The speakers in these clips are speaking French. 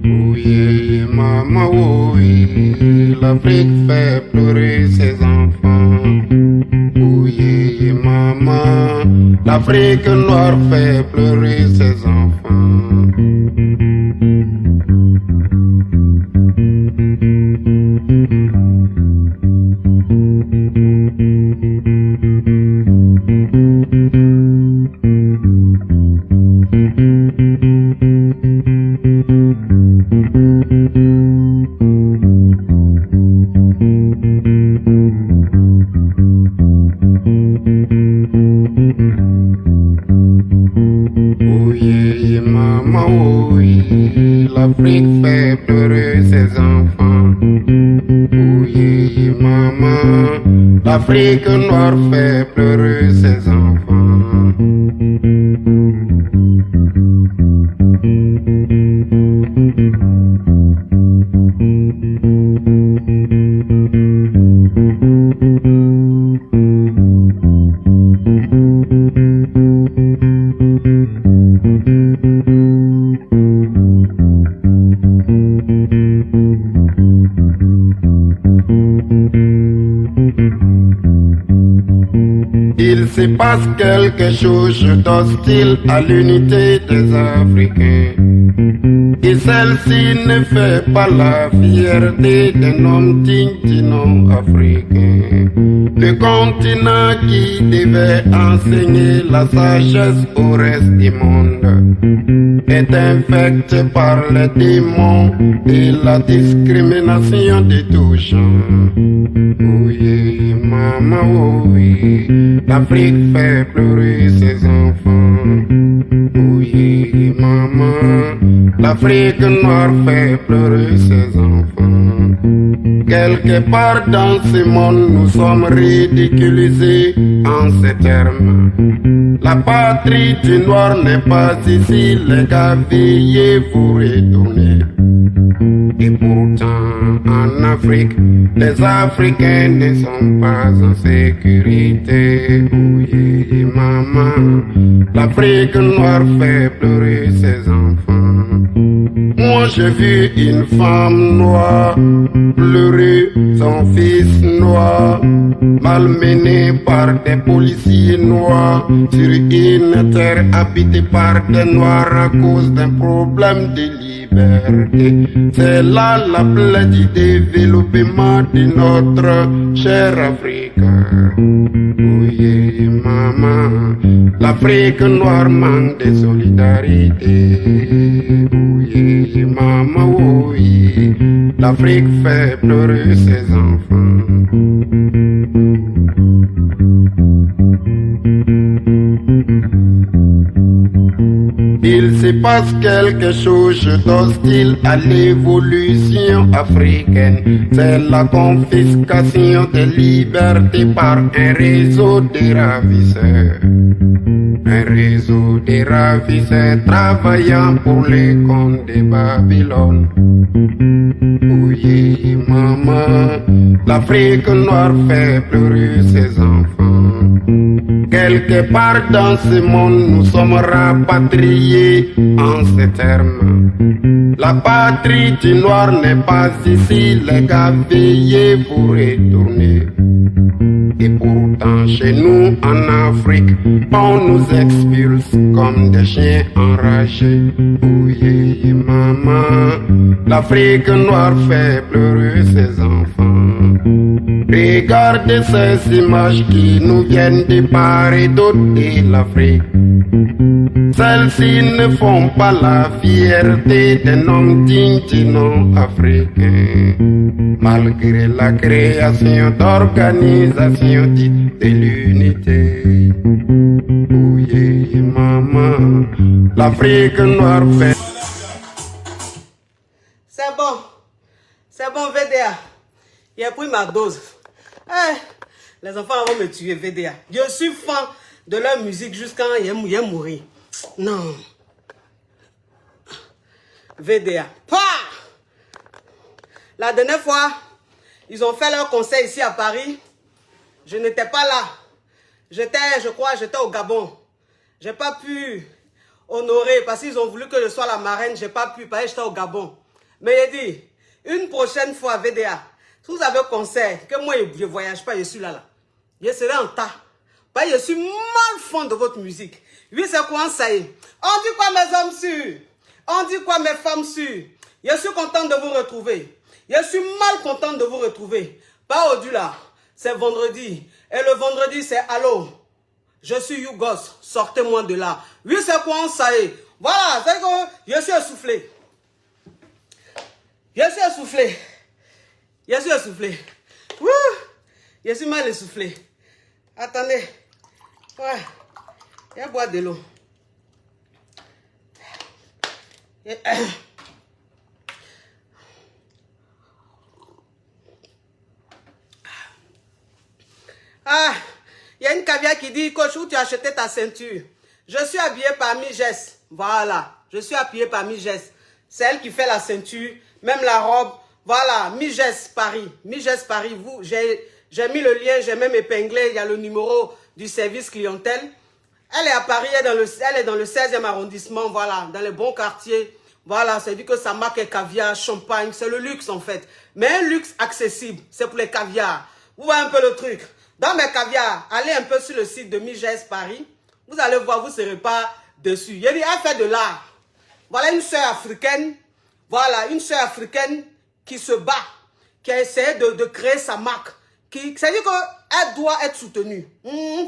Oui, maman, oui, l'Afrique fait pleurer ses enfants. Oui, maman, l'Afrique noire fait pleurer ses enfants. Oui, maman, oui, l'Afrique fait pleurer ses enfants. Oui, maman, l'Afrique noire fait pleurer ses enfants. Il se passe quelque chose d'hostile à l'unité des Africains. Et celle-ci ne fait pas la fierté d'un homme digne du nom africain. Le continent qui devait enseigner la sagesse au reste du monde est infecté par les démons et la discrimination de tous gens. Oui, maman, oui, l'Afrique fait pleurer ses enfants. Oui, maman, l'Afrique noire fait pleurer ses enfants. Quelque part dans ce monde, nous sommes ridiculisés en ces termes. La patrie du noir n'est pas ici, les gars, veuillez vous retourner. Et pourtant, en Afrique, les Africains ne sont pas en sécurité. Oui, maman, l'Afrique noire fait pleurer ses enfants. Moi, j'ai vu une femme noire pleurer son fils noir, malmené par des policiers noirs sur une terre habitée par des noirs à cause d'un problème de liberté. C'est là la plaie du développement de notre chère Afrique. Oui, maman, l'Afrique noire manque de solidarité. Oui, maman, oui, l'Afrique fait pleurer ses enfants. Il se passe quelque chose d'hostile à l'évolution africaine. C'est la confiscation des libertés par un réseau de ravisseurs. Un réseau de ravisseurs travaillant pour les comptes de Babylone. Oui, maman, l'Afrique noire fait pleurer ses enfants. Quelque part dans ce monde, nous sommes rapatriés en ces termes. La patrie du noir n'est pas ici, les gars, veuillez vous retourner. Et pourtant, chez nous, en Afrique, on nous expulse comme des chiens enragés. Oui, maman, l'Afrique noire fait pleurer ses enfants. Regardez ces images qui nous viennent de part et d'autre de l'Afrique. Celles-ci ne font pas la fierté d'un homme digne du nom africain. Malgré la création d'organisations dites de l'unité. Oui, maman, l'Afrique noire fait... C'est bon VDA. Il a pris ma dose. Les enfants vont me tuer VDA. Je suis fan de leur musique jusqu'à il mourir. Non. VDA. Pah! La dernière fois, ils ont fait leur concert ici à Paris. Je n'étais pas là. Je crois, j'étais au Gabon. J'ai pas pu honoré parce qu'ils ont voulu que je sois la marraine. Je n'ai pas pu, parce que j'étais au Gabon. Mais il dit, une prochaine fois, VDA, si vous avez conseil, que moi, je ne voyage pas, je suis là. Je serai en tas. Parce que je suis mal fond de votre musique. Oui, c'est quoi ça y est? On dit quoi mes hommes sûrs? On dit quoi mes femmes sûres? Je suis contente de vous retrouver. Je suis mal contente de vous retrouver. Pas au-delà. C'est vendredi. Et le vendredi, c'est allô. Je suis Yougos. Sortez-moi de là. Oui, c'est quoi ça y est? Voilà, c'est que je suis essoufflé. Je suis essoufflé. Je suis essoufflé. Wouh! Je suis mal essoufflé. Attendez. Ouais. Je vais boire de l'eau. Ah, il y a une caviar qui dit, coach, où tu as acheté ta ceinture? Je suis habillé par Miges. Voilà, je suis habillé par Miges. C'est elle qui fait la ceinture, même la robe. Voilà, Miges Paris. Miges Paris, vous, j'ai mis le lien, j'ai même épinglé, il y a le numéro du service clientèle. Elle est à Paris, elle est dans le 16e arrondissement, voilà, dans les bons quartiers. Voilà, c'est dit que sa marque est caviar, champagne, c'est le luxe en fait. Mais un luxe accessible, c'est pour les caviars. Vous voyez un peu le truc. Dans mes caviars, allez un peu sur le site de Miges Paris. Vous allez voir, vous ne serez pas dessus. Il dit, elle fait de l'art. Voilà une sœur africaine. Voilà, une sœur africaine qui se bat, qui a essayé de créer sa marque. C'est-à-dire qu'elle doit être soutenue.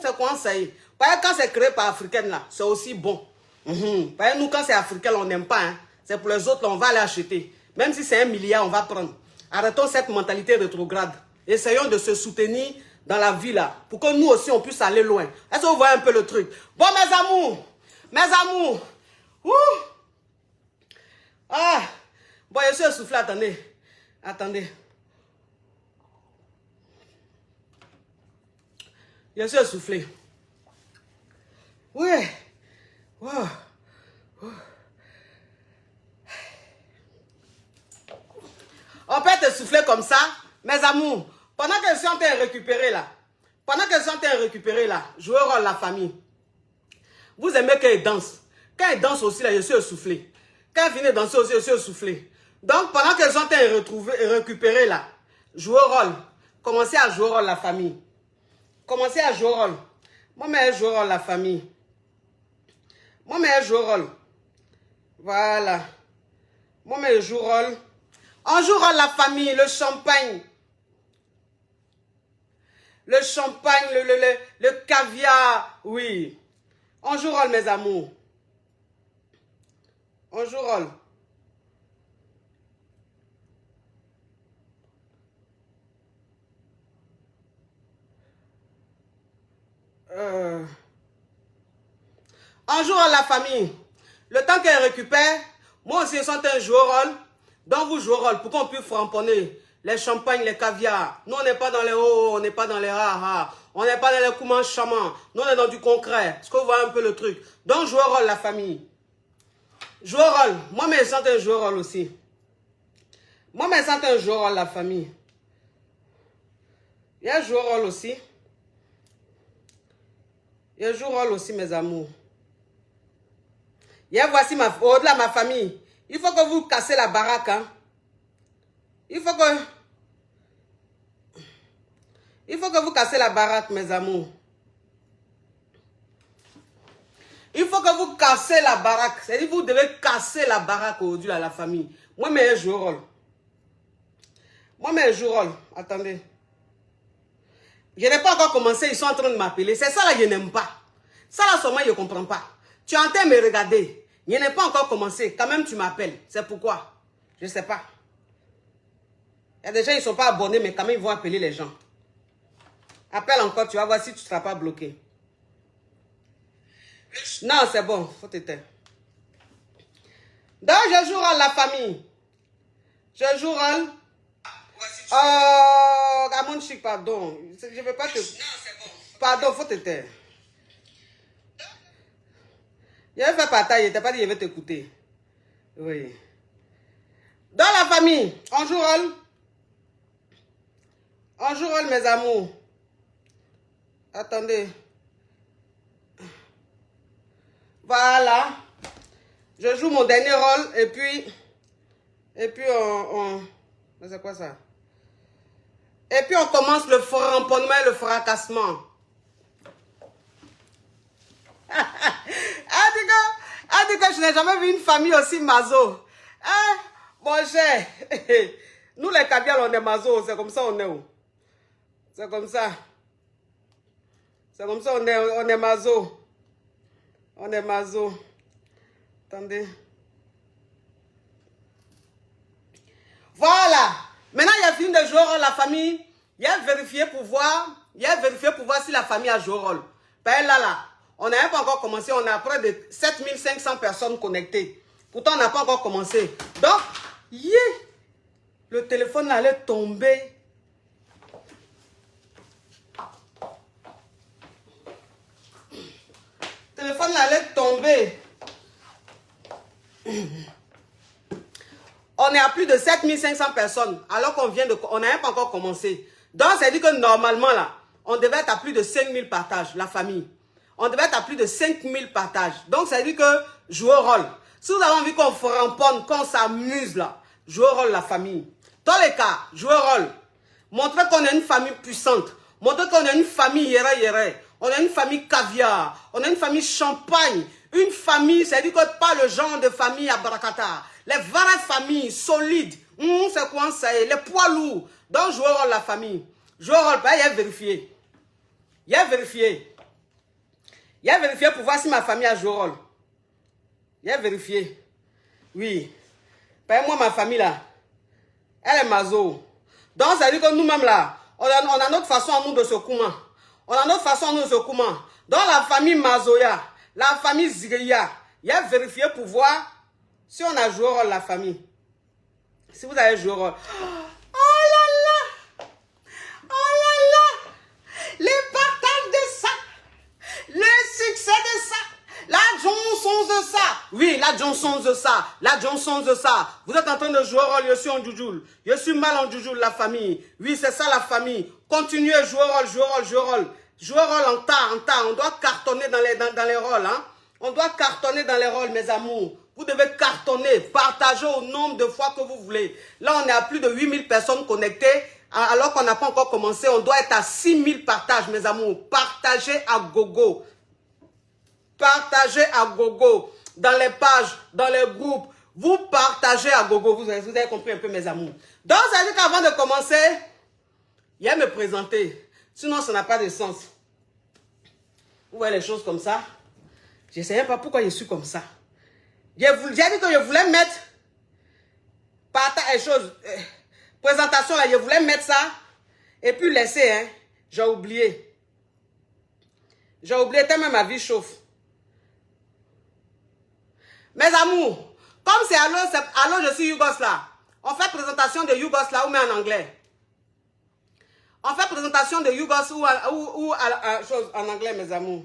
C'est quoi ça y est? Parce que quand c'est créé par africaine, là, c'est aussi bon. Parce que nous, quand c'est africain, on n'aime pas. Hein. C'est pour les autres, là, on va l'acheter. Même si c'est 1 milliard, on va prendre. Arrêtons cette mentalité rétrograde. Essayons de se soutenir dans la vie, là, pour que nous aussi, on puisse aller loin. Est-ce que vous voyez un peu le truc? Bon, mes amours, ouh. Ah, bon, je suis essoufflé, attendez. Je suis essoufflé. Ouais. Wow. On peut te souffler comme ça, mes amours. Pendant que je suis en train de récupérer là, jouer rôle la famille. Vous aimez qu'elle danse. Quand elle danse aussi, là, je suis essoufflé. Quand elle finit de danser aussi, je suis essoufflé. Donc, pendant que je suis en train de récupérer là, jouer rôle. Commencez à jouer rôle la famille. Commencez à jouer rôle. Moi, mais je joue rôle la famille. Moi, mais je joue rôle. Voilà. Moi, mais je joue rôle. On joue rôle la famille, le champagne. Le champagne, le caviar, oui. On joue rôle, mes amours. On joue rôle. On joue rôle la famille. Le temps qu'elle récupère, moi aussi je sens un joueur rôle. Donc vous jouez rôle pour qu'on puisse framponner les champagnes, les caviars. Nous on n'est pas dans les hauts, on n'est pas dans les rares. On n'est pas dans les coumans chamans. Nous on est dans du concret. Est-ce que vous voyez un peu le truc? Donc jouez rôle la famille. Jouez rôle. Moi mais je sens un joueur rôle aussi. Moi mais je sens un joueur rôle la famille. Il y a un joueur rôle aussi. Il y a un joueur rôle aussi mes amours. Et voici au-delà ma famille. Il faut que vous cassez la baraque. Hein. Il faut que vous cassez la baraque, mes amours. Il faut que vous cassez la baraque. C'est-à-dire que vous devez casser la baraque aujourd'hui à la famille. Moi, mais je joue rôle. Moi, mais je joue rôle. Attendez. Je n'ai pas encore commencé. Ils sont en train de m'appeler. C'est ça là que je n'aime pas. Ça là seulement, je ne comprends pas. Tu es en train de me regarder. Je n'ai pas encore commencé. Quand même, tu m'appelles. C'est pourquoi? Je ne sais pas. Il y a des gens, ils ne sont pas abonnés, mais quand même, ils vont appeler les gens. Appelle encore, tu vas voir si tu ne seras pas bloqué. Non, c'est bon. Faut t'éteindre. Donc, je joue rôle la famille. Je joue rôle. Oh, Gamon Chic, pardon. Je ne veux pas te... Non, c'est bon. Pardon, faut t'éteindre. Je vais faire partager, je t'ai pas dit que je vais t'écouter. Oui. Dans la famille, on joue rôle. On joue rôle, mes amours. Attendez. Voilà. Je joue mon dernier rôle et puis c'est quoi ça? Et puis on commence le ramponnement et le fracassement. Elle dit que je n'ai jamais vu une famille aussi mazo. Hein? Mon cher, nous les Kabyles on est mazo, c'est comme ça on est où? C'est comme ça. C'est comme ça on est mazo. On est mazo. Attendez. Voilà. Maintenant, il a fini de jouer au rôle la famille. Il a vérifié pour voir. Si la famille a joué au rôle. Ben là, on n'a pas encore commencé. On a près de 7500 personnes connectées. Pourtant, on n'a pas encore commencé. Donc, le téléphone allait tomber. Le téléphone allait tomber. On est à plus de 7500 personnes, alors qu'on on n'a pas encore commencé. Donc, ça veut dire que normalement, là, on devait être à plus de 5000 partages, la famille. On devait être à plus de 5000 partages. Donc, ça veut dire que jouer au rôle. Si vous avez envie qu'on ramponne, qu'on s'amuse, là, jouer au rôle, la famille. Dans les cas, jouer au rôle. Montrer qu'on est une famille puissante. Montrer qu'on est une famille yéré. On a une famille caviar. On a une famille champagne. Une famille, ça veut dire que pas le genre de famille à Barakata. Les vraies familles solides. C'est quoi ça? Les poids lourds. Donc, jouer au rôle la famille. Jouer au rôle, il y a vérifié. Il y a vérifié. Il y a vérifié pour voir si ma famille a joué au rôle. Il y a vérifié. Oui. Moi, ma famille là, elle est mazo. Donc, ça veut dire que nous-mêmes là, on a notre façon à nous de se coumer. On a notre façon à nous de se coumer. Dans la famille Mazoya, la famille Zigria, il y a vérifié pour voir si on a joué au rôle la famille. Si vous avez joué au rôle. Oh là là! Oh là là! Les partages de ça! Le succès de ça! La Johnson de ça! Oui, la Johnson de ça! La Johnson de ça! Vous êtes en train de jouer au rôle, je suis en Djoujoul. Je suis mal en Djoujoul, la famille. Oui, c'est ça la famille. Continuez à jouer au rôle, jouer au rôle, jouer au rôle. Jouer au rôle en tas. On doit cartonner dans les rôles. Hein? On doit cartonner dans les rôles, mes amours. Vous devez cartonner, partager au nombre de fois que vous voulez. Là, on est à plus de 8000 personnes connectées. Alors qu'on n'a pas encore commencé, on doit être à 6000 partages, mes amours. Partagez à gogo. Partagez à gogo. Dans les pages, dans les groupes. Vous partagez à gogo. Vous avez compris un peu, mes amours. Donc, ça veut dire qu'avant de commencer, il y a me présenter. Sinon, ça n'a pas de sens. Vous voyez les choses comme ça. Je ne sais pas pourquoi je suis comme ça. J'ai dit que je voulais mettre présentation là, je voulais mettre ça et puis laisser, hein. J'ai oublié. J'ai oublié tellement ma vie chauffe. Mes amours, comme c'est allô, je suis Yougos là. On fait présentation de Yougos là ou mais en anglais. On fait présentation de Yougos ou en anglais, mes amours.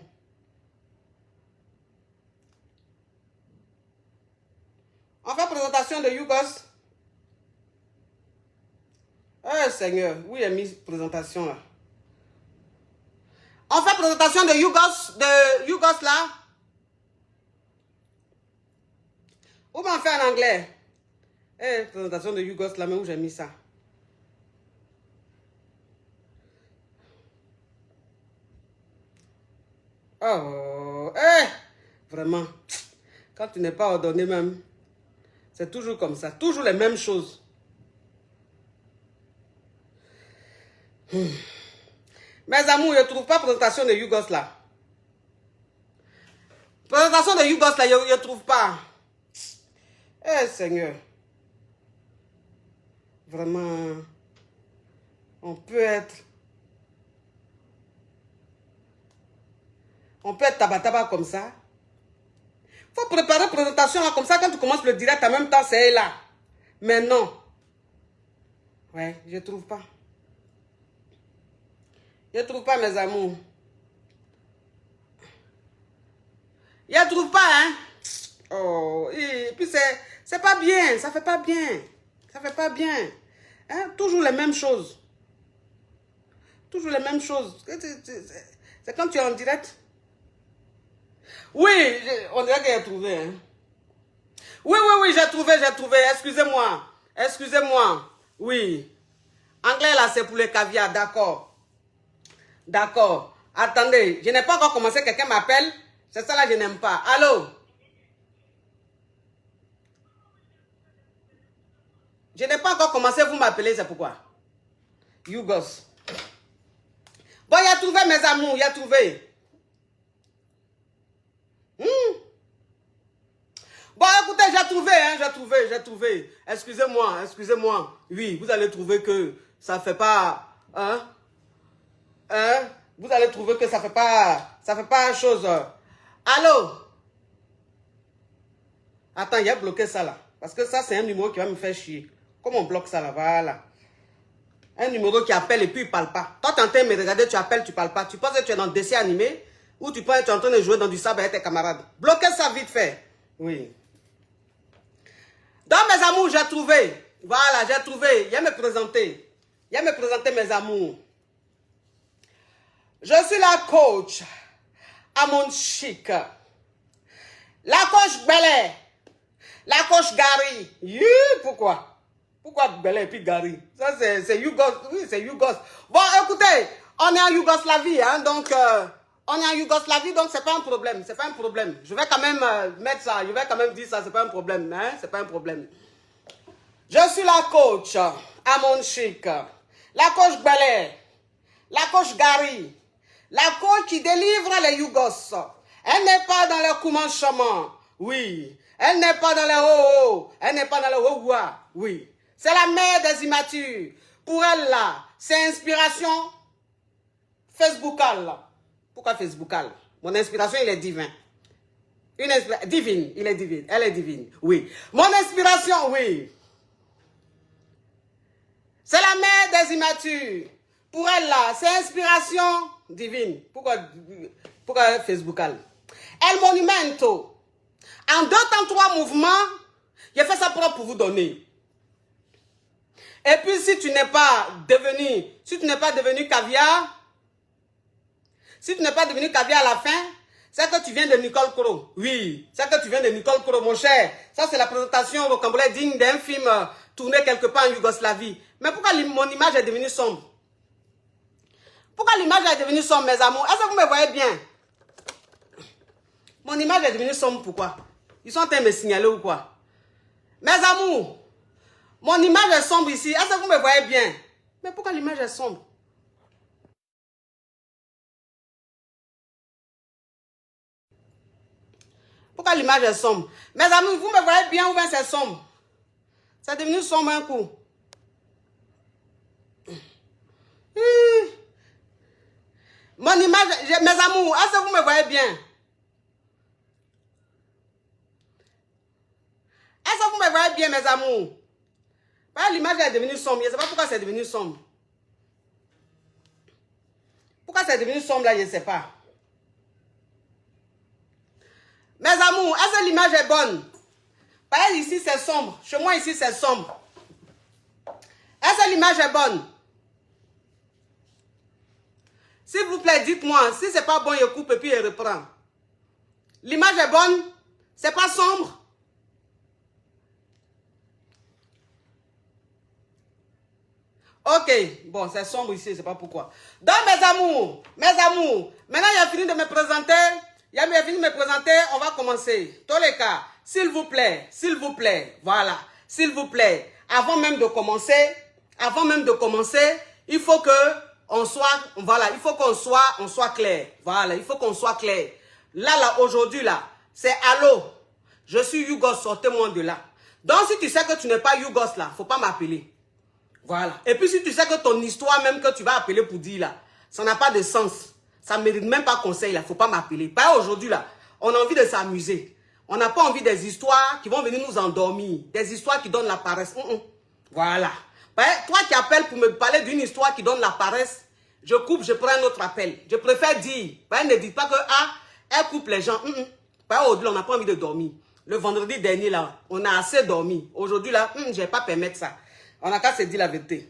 On fait présentation de Yougos. Oh Seigneur, où j'ai mis présentation là? On fait présentation de Yougos là. Où on fait en anglais? Présentation de Yougos là, mais où j'ai mis ça? Oh, vraiment. Quand tu n'es pas ordonné même, c'est toujours comme ça. Toujours les mêmes choses. Mes amours, je ne trouve pas présentation de Yougos là. Présentation de Yougos là, je ne trouve pas. Seigneur. Vraiment. On peut être tabataba comme ça. Il faut préparer la présentation là, comme ça, quand tu commences le direct en même temps, c'est là. Mais non. Ouais, je trouve pas. Je trouve pas, mes amours. Je trouve pas, hein. Oh, et puis c'est pas bien, ça fait pas bien. Ça fait pas bien. Hein? Toujours les mêmes choses. Toujours les mêmes choses. C'est quand tu es en direct. Oui, on dirait qu'il a trouvé. Hein. Oui, oui, oui, j'ai trouvé. Excusez-moi. Excusez-moi. Oui. Anglais, là, c'est pour les caviar. D'accord. D'accord. Attendez, je n'ai pas encore commencé. Quelqu'un m'appelle. C'est ça, là, je n'aime pas. Allô? Je n'ai pas encore commencé. Vous m'appelez, c'est pourquoi? Yougos. Bon, il a trouvé, mes amours. Il a trouvé. Bon, écoutez, j'ai trouvé. Excusez-moi. Oui, vous allez trouver que ça fait pas, vous allez trouver que ça fait pas chose. Allô? Attends, il a bloqué ça là. Parce que ça, c'est un numéro qui va me faire chier. Comment on bloque ça là? Voilà. Un numéro qui appelle et puis il parle pas. Toi, tu es en train de me regarder, tu appelles, tu parles pas. Tu penses que tu es dans un dessin animé ou tu penses que tu es en train de jouer dans du sable avec tes camarades. Bloquez ça vite fait. Oui. Donc, mes amours, j'ai trouvé. Voilà, j'ai trouvé. Il y a me présenter. Mes amours. Je suis la coach à mon chic. La coach Belé. La coach Gary. Pourquoi? Pourquoi Belé et puis Gary? Ça, c'est Yougos. Oui, c'est Yougos. Bon, écoutez, on est en Yougoslavie, hein, donc... on est en Yougoslavie, donc c'est pas un problème. C'est pas un problème. Je vais quand même mettre ça. Je vais quand même dire ça. C'est pas un problème. Hein? C'est pas un problème. Je suis la coach à mon chic. La coach Belé. La coach Gary. La coach qui délivre les Yougos. Elle n'est pas dans le commencement. Oui. Elle n'est pas dans le haut. Elle n'est pas dans le haut. Oui. C'est la mère des immatures. Pour elle, là, c'est inspiration Facebookale. Pourquoi Facebookale? Mon inspiration, il est divin. Divine, il est divine. Elle est divine, oui. Mon inspiration, oui. C'est la mère des immatures. Pour elle, là, c'est inspiration divine. Pourquoi Facebookale? El Monumento. En 2 temps, 3 mouvements, j'ai fait ça pour vous donner. Et puis, si tu n'es pas devenu caviar, à la fin, c'est que tu viens de Nicole Koro. Oui, c'est que tu viens de Nicole Koro, mon cher. Ça, c'est la présentation rocambolaise digne d'un film tourné quelque part en Yougoslavie. Mais pourquoi mon image est devenue sombre? Pourquoi l'image est devenue sombre, mes amours? Est-ce que vous me voyez bien? Mon image est devenue sombre, pourquoi? Ils sont en train de me signaler ou quoi? Mes amours, mon image est sombre ici. Est-ce que vous me voyez bien? Mais pourquoi l'image est sombre? Pourquoi l'image est sombre? Mes amis, vous me voyez bien ou bien c'est sombre? C'est devenu sombre un coup. Mon image, mes amours, est-ce que vous me voyez bien? Est-ce que vous me voyez bien, mes amours? L'image est devenue sombre. Je ne sais pas pourquoi c'est devenu sombre. Pourquoi c'est devenu sombre là, je ne sais pas. Mes amours, est-ce que l'image est bonne? Par exemple, ici c'est sombre. Chez moi ici c'est sombre. Est-ce que l'image est bonne? S'il vous plaît, dites-moi. Si c'est pas bon, je coupe et puis je reprends. L'image est bonne? C'est pas sombre? Ok, bon, c'est sombre ici, je ne sais pas pourquoi. Donc, mes amours, maintenant il a fini de me présenter. Il a fini de me présenter, on va commencer. Tous les cas, s'il vous plaît, voilà, s'il vous plaît, avant même de commencer, il faut que on soit, voilà, il faut qu'on soit clair. Voilà, il faut qu'on soit clair. Là, aujourd'hui, là, c'est allô, je suis Yougos, sortez-moi de là. Donc, si tu sais que tu n'es pas Yougos, là, faut pas m'appeler. Voilà. Et puis, si tu sais que ton histoire, même que tu vas appeler pour dire, là, ça n'a pas de sens. Ça ne mérite même pas conseil, là. Il ne faut pas m'appeler. Pas aujourd'hui, là. On a envie de s'amuser. On n'a pas envie des histoires qui vont venir nous endormir. Des histoires qui donnent la paresse. Voilà. Toi qui appelles pour me parler d'une histoire qui donne la paresse, je coupe, je prends un autre appel. Je préfère dire. Ne dites pas que, elle coupe les gens. Aujourd'hui, on n'a pas envie de dormir. Le vendredi dernier, là, on a assez dormi. Aujourd'hui, là, je ne vais pas permettre ça. On n'a qu'à se dire la vérité.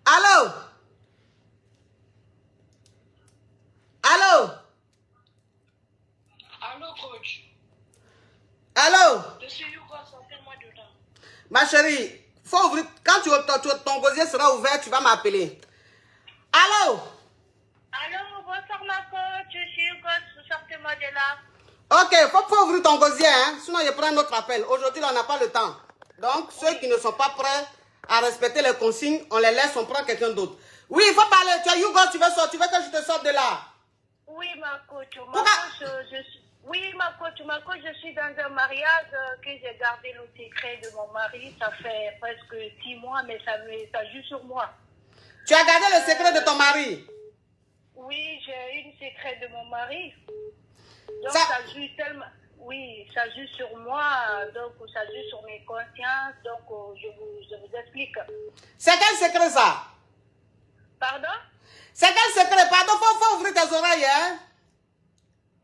Allô? Allô, coach? Allô? Je suis Hugo, sortez-moi dedans. Ma chérie, faut ouvrir. Quand ton gosier sera ouvert, tu vas m'appeler. Allô? Allô, bonsoir ma coach, je suis Hugo, sortez-moi de là. Ok, faut ouvrir ton gosier, hein? Sinon je prends un autre appel. Aujourd'hui, on n'a pas le temps. Donc, ceux qui ne sont pas prêts à respecter les consignes, on les laisse, on prend quelqu'un d'autre. Oui, il faut parler. Tu as Hugo, tu veux que je te sorte de là? Oui, ma coach, Oui, ma coach, je suis dans un mariage que j'ai gardé le secret de mon mari. Ça fait presque 6 mois, mais ça joue sur moi. Tu as gardé le secret de ton mari? Oui, j'ai eu le secret de mon mari. Donc Ça joue tellement... Oui, ça joue sur moi, donc ça joue sur mes consciences, donc je vous explique. C'est quel secret ça? Pardon? C'est quel secret? Pardon, faut ouvrir tes oreilles, hein?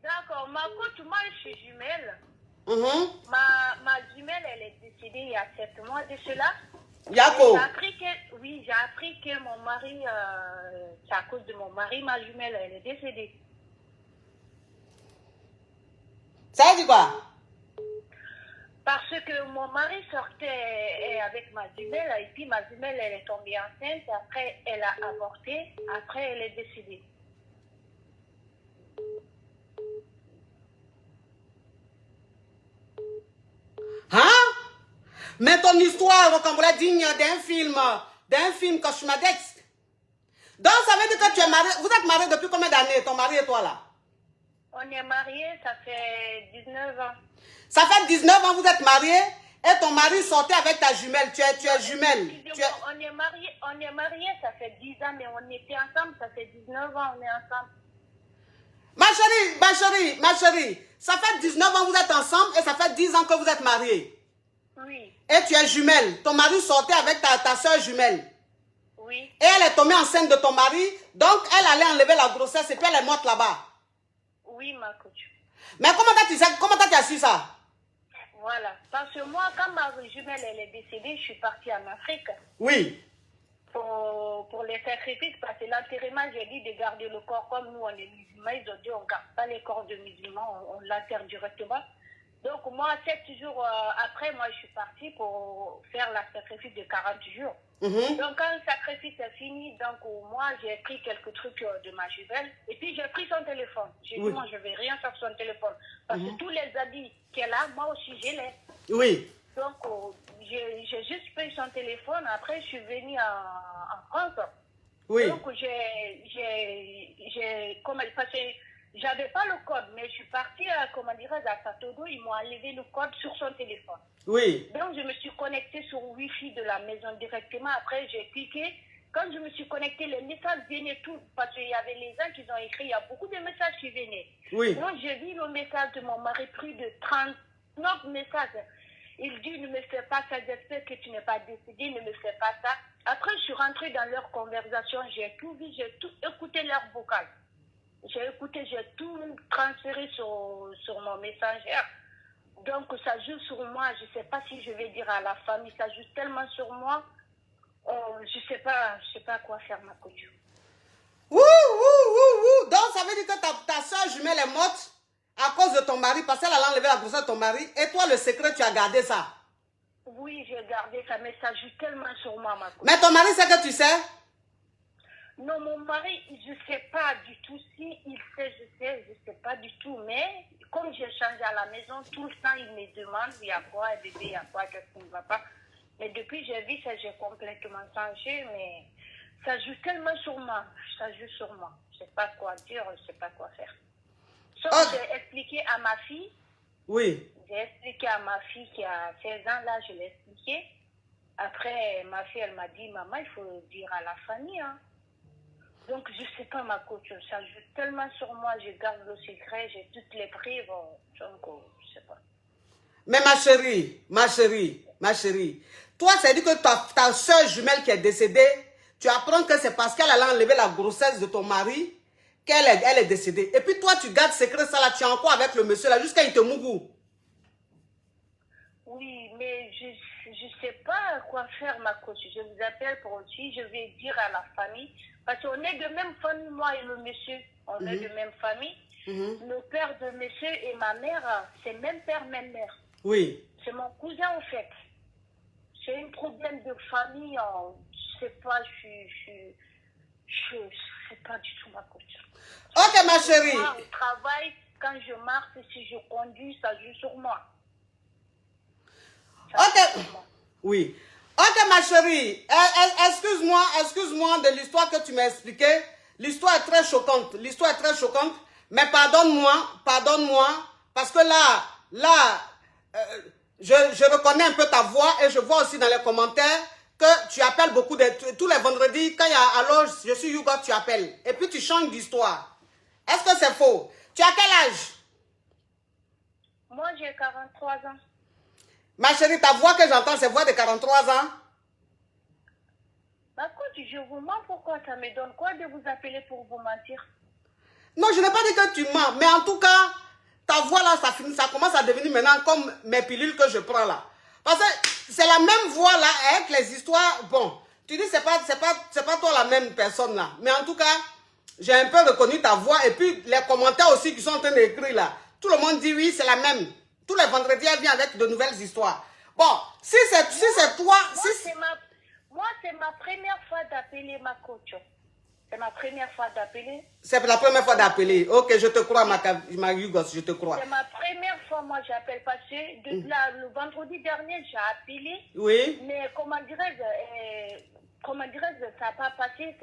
D'accord, ma coach, moi je suis jumelle. Ma jumelle, elle est décédée il y a 7 mois de cela. Yako. J'ai appris que mon mari, c'est à cause de mon mari, ma jumelle, elle est décédée. Ça veut dire quoi? Parce que mon mari sortait avec ma jumelle, et puis ma jumelle, elle est tombée enceinte, après elle a avorté, après elle est décédée. Hein? Mais ton histoire, Rocambole, digne d'un film cauchemardesque. Donc, ça veut dire que tu es marié. Vous êtes mariés depuis combien d'années, ton mari et toi, là? On est mariés, ça fait 19 ans. Ça fait 19 ans, vous êtes mariés, et ton mari sortait avec ta jumelle. Tu es jumelle. On est mariés, ça fait 10 ans, mais on était ensemble, ça fait 19 ans, on est ensemble. Ma chérie, ça fait 19 ans que vous êtes ensemble, et ça fait 10 ans que vous êtes mariés. Oui. Et tu es jumelle. Ton mari sortait avec ta soeur jumelle. Oui. Et elle est tombée enceinte de ton mari, donc elle allait enlever la grossesse, et puis elle est morte là-bas. Oui, ma coach. Mais comment tu as su ça? Voilà. Parce que moi, quand ma jumelle elle est décédée, je suis partie en Afrique. Oui. Pour les sacrifices, parce que l'enterrement, j'ai dit de garder le corps comme nous, on est musulmans. Ils ont dit on ne garde pas les corps de musulmans, on l'enterre directement. Donc moi, 7 jours après, moi, je suis partie pour faire le sacrifice de 40 jours. Donc quand le sacrifice est fini, donc moi, j'ai pris quelques trucs de ma jumelle. Et puis, j'ai pris son téléphone. J'ai dit, moi, je ne vais rien faire sur son téléphone. Parce que tous les habits qu'elle a, moi aussi, j'ai les. Oui. Donc, j'ai juste pris son téléphone. Après, je suis venue en France. Oui. Donc, parce que j'avais pas le code, mais je suis partie, à Satodo, ils m'ont enlevé le code sur son téléphone. Oui. Donc, je me suis connectée sur Wi-Fi de la maison directement. Après, j'ai cliqué. Quand je me suis connectée, les messages venaient tout, parce qu'il y avait les gens qui ont écrit, il y a beaucoup de messages qui venaient. Oui. Donc, j'ai vu le message de mon mari, plus de 39 messages. Il dit, ne me fais pas ça, j'espère que tu n'es pas décédé, ne me fais pas ça. Après, je suis rentrée dans leur conversation, j'ai tout vu, j'ai tout écouté leur vocal. J'ai écouté, j'ai tout transféré sur mon messengère. Donc, ça joue sur moi. Je ne sais pas si je vais dire à la famille, ça joue tellement sur moi. Je ne sais pas quoi faire, ma coach. Donc, ça veut dire que ta soeur jumelle est morte à cause de ton mari, parce qu'elle a enlevé la grossesse de ton mari. Et toi, le secret, tu as gardé ça? Oui, j'ai gardé ça, mais ça joue tellement sur moi, ma coach. Mais ton mari sait que tu sais? Non, mon mari, je ne sais pas du tout. Si il sait, je sais pas du tout. Mais comme j'ai changé à la maison, tout le temps, il me demande, il y a quoi, bébé, il y a quoi, qu'est-ce qui ne va pas. Mais depuis que j'ai vu ça, j'ai complètement changé, mais ça joue tellement sur moi. Ça joue sur moi. Je ne sais pas quoi dire, je ne sais pas quoi faire. Sauf que j'ai expliqué à ma fille. Oui. J'ai expliqué à ma fille qui a 16 ans, là, je l'ai expliqué. Après, ma fille, elle m'a dit, maman, il faut dire à la famille, hein. Donc, je ne sais pas, ma coach, ça joue tellement sur moi, je garde le secret, j'ai toutes les preuves, donc, je ne sais pas. Mais ma chérie, toi, ça veut dire que ta soeur jumelle qui est décédée, tu apprends que c'est parce qu'elle a enlevé la grossesse de ton mari qu'elle est décédée. Et puis toi, tu gardes secret ça là, tu es encore avec le monsieur là, jusqu'à il te mougou. Oui, mais je ne sais pas quoi faire, ma coach. Je vous appelle pour aussi, je vais dire à la famille, parce qu'on est de même famille, moi et le monsieur. On est de même famille. Le père de monsieur et ma mère, c'est même père, même mère. Oui. C'est mon cousin, en fait. C'est un problème de famille. Je sais pas, je sais pas du tout ma coach. Ok, ma chérie. Moi, au travail, quand je marche, si je conduis, ça joue sur moi. Ok. Oui. Ok, ma chérie. Excuse-moi de l'histoire que tu m'as expliquée. L'histoire est très choquante. L'histoire est très choquante. Mais pardonne-moi. Parce que là, je reconnais un peu ta voix et je vois aussi dans les commentaires que tu appelles beaucoup tous les vendredis. Quand il y a alors je suis Yougo, tu appelles. Et puis tu changes d'histoire. Est-ce que c'est faux? Tu as quel âge? Moi, j'ai 43 ans. Ma chérie, ta voix que j'entends, c'est voix de 43 ans. Ma coach, je vous mens. Pourquoi ça me donne quoi de vous appeler pour vous mentir? Non, je n'ai pas dit que tu mens, mais en tout cas, ta voix là, ça commence à devenir maintenant comme mes pilules que je prends là. Parce que c'est la même voix là, avec les histoires. Bon, tu dis c'est pas toi la même personne là. Mais en tout cas, j'ai un peu reconnu ta voix et puis les commentaires aussi qui sont en train d'écrire là. Tout le monde dit oui, c'est la même. Tous les vendredis, elle vient avec de nouvelles histoires. Bon, si c'est toi... Moi, c'est ma première fois d'appeler ma coach. C'est ma première fois d'appeler. C'est la première fois d'appeler. Ok, je te crois, ma Yougos, je te crois. C'est ma première fois, moi, j'appelle. Parce que le vendredi dernier, j'ai appelé. Oui. Mais comment dirais-je, ça n'a pas passé.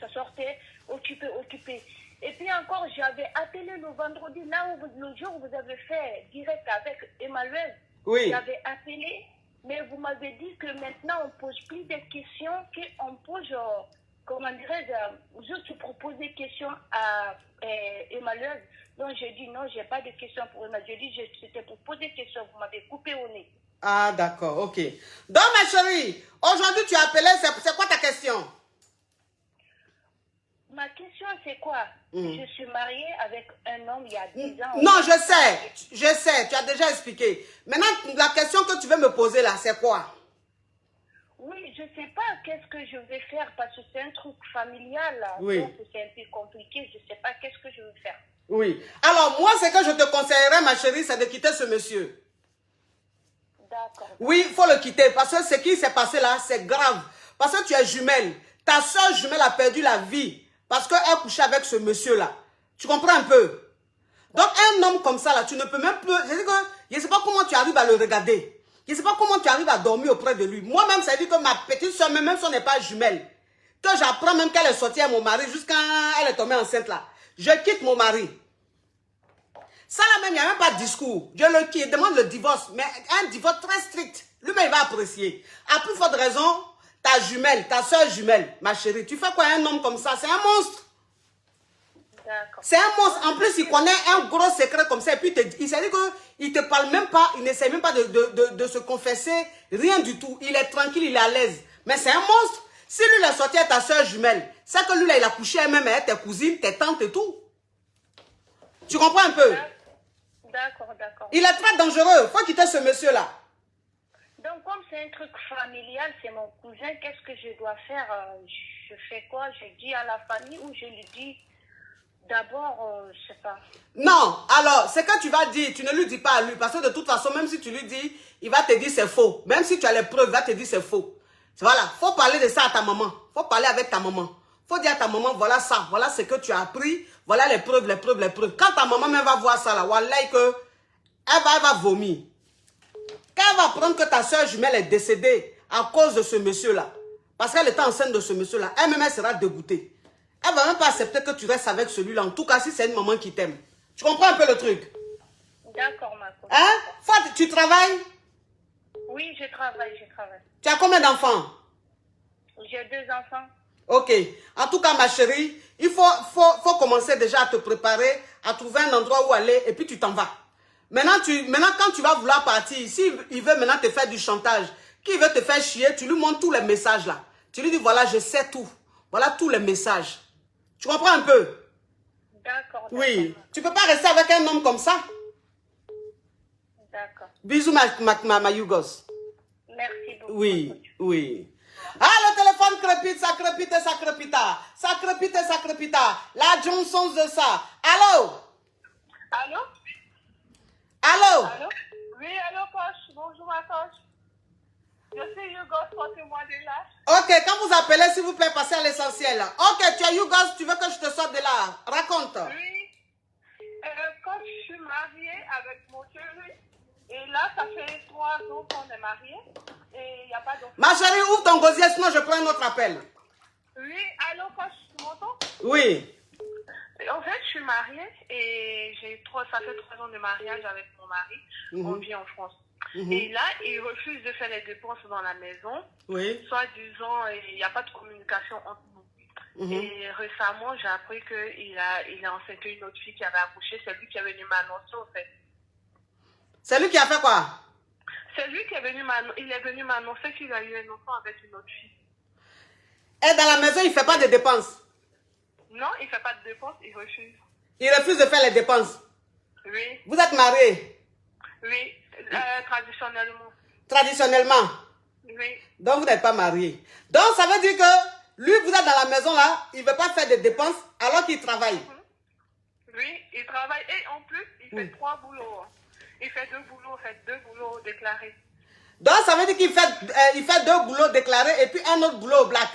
Ça sortait occupé. Et puis encore, j'avais appelé le vendredi, là où le jour où vous avez fait direct avec Emmanuel. Oui. J'avais appelé, mais vous m'avez dit que maintenant, on ne pose plus de questions, qu'on pose... comment dirais-je, juste pour poser des questions à Emmanuel. Donc j'ai dit non, j'ai pas de questions pour Emmanuel. J'ai dit c'était pour poser des questions, vous m'avez coupé au nez. Ah d'accord, ok. Donc ma chérie, aujourd'hui tu as appelé, c'est quoi ta question? Ma question c'est quoi? Je suis mariée avec un homme il y a 10 ans. Non, je sais, tu as déjà expliqué. Maintenant, la question que tu veux me poser là, c'est quoi? Oui, je ne sais pas qu'est-ce que je vais faire parce que c'est un truc familial. Là. Oui. Donc c'est un peu compliqué. Je ne sais pas qu'est-ce que je vais faire. Oui. Alors, moi, ce que je te conseillerais, ma chérie, c'est de quitter ce monsieur. D'accord. Oui, il faut le quitter parce que ce qui s'est passé là, c'est grave. Parce que tu es jumelle. Ta soeur jumelle a perdu la vie parce qu'elle couchait avec ce monsieur-là. Tu comprends un peu? Donc, un homme comme ça, là, tu ne peux même plus... Je ne sais pas comment tu arrives à le regarder. Je ne sais pas comment tu arrives à dormir auprès de lui. Moi-même, ça veut dire que ma petite soeur, même si on n'est pas jumelle, que j'apprends même qu'elle est sortie à mon mari jusqu'à elle est tombée enceinte là. Je quitte mon mari. Ça là même, il n'y a même pas de discours. Je le quitte, demande le divorce, mais un divorce très strict. Lui-même, il va apprécier. À plus forte raison, ta jumelle, ta soeur jumelle, ma chérie, tu fais quoi un homme comme ça? C'est un monstre. C'est un monstre. En plus, il connaît un gros secret comme ça. Et puis, il s'est dit qu'il ne te parle même pas, il n'essaie même pas de se confesser, rien du tout. Il est tranquille, il est à l'aise. Mais c'est un monstre. Si lui, il a sorti à ta soeur jumelle, c'est que lui, là, il a couché elle-même avec tes cousines, tes tantes et tout. Tu comprends un peu? D'accord, d'accord. Il est très dangereux. Il faut quitter ce monsieur-là. Donc, comme c'est un truc familial, c'est mon cousin, qu'est-ce que je dois faire? Je fais quoi? Je dis à la famille ou je lui dis... D'abord, je sais pas. Non, alors, ce que tu vas dire, tu ne lui dis pas à lui. Parce que de toute façon, même si tu lui dis, il va te dire c'est faux. Même si tu as les preuves, il va te dire c'est faux. Voilà, il faut parler de ça à ta maman. Il faut parler avec ta maman. Il faut dire à ta maman, voilà ça, voilà ce que tu as appris. Voilà les preuves. Quand ta maman même va voir ça, là, wallahi que elle va vomir. Quand elle va apprendre que ta soeur jumelle est décédée à cause de ce monsieur-là, parce qu'elle était enceinte de ce monsieur-là, elle-même, elle sera dégoûtée. Elle ne va même pas accepter que tu restes avec celui-là. En tout cas, si c'est une maman qui t'aime. Tu comprends un peu le truc? D'accord, ma coach. Hein? Tu travailles? Oui, je travaille. Tu as combien d'enfants? J'ai 2 enfants. Ok. En tout cas, ma chérie, il faut commencer déjà à te préparer, à trouver un endroit où aller et puis tu t'en vas. Maintenant, quand tu vas vouloir partir, s'il veut maintenant te faire du chantage, qu'il veut te faire chier, tu lui montres tous les messages là. Tu lui dis, voilà, je sais tout. Voilà tous les messages. Tu comprends un peu? D'accord. Oui. Tu ne peux pas rester avec un homme comme ça. D'accord. Bisous, ma Yougos. Merci beaucoup. Oui. Ah, le téléphone crépite, ça crépite et ça crépita. Ça crépite et ça crépita. La Johnson de ça. Allô? Allô? Allô? Oui, allô, quoi? Bonjour ma coach. Je suis Yougos, portez-moi de là. Ok, quand vous appelez, s'il vous plaît, passez à l'essentiel. Ok, tu es Yougos, tu veux que je te sorte de là? Raconte. Oui. Quand je suis mariée avec mon chéri, et là, ça fait 3 ans qu'on est mariés, et il n'y a pas d'enfant. Ma chérie, ouvre ton gosier, sinon je prends un autre appel. Oui, allô, coach, tu m'entends? Oui. En fait, je suis mariée et ça fait 3 ans de mariage avec mon mari. On vit en France. Et là, il refuse de faire les dépenses dans la maison. Oui. Soit disant, il n'y a pas de communication entre nous. Et récemment, j'ai appris qu'il a enceinté une autre fille qui avait accouché. C'est lui qui est venu m'annoncer, en fait. C'est lui qui a fait quoi? C'est lui qui est venu m'annoncer qu'il a eu un enfant avec une autre fille. Et dans la maison, il ne fait pas de dépenses? Non, il ne fait pas de dépenses, il refuse. Il refuse de faire les dépenses? Oui. Vous êtes mariés? Oui, traditionnellement. Traditionnellement? Oui. Donc, vous n'êtes pas mariés. Donc, ça veut dire que lui, vous êtes dans la maison là, il ne veut pas faire de dépenses alors qu'il travaille. Oui, il travaille et en plus, il fait 3 boulots. Il fait 2 boulots, déclarés. Donc, ça veut dire qu'il fait 2 boulots déclarés et puis un autre boulot au black.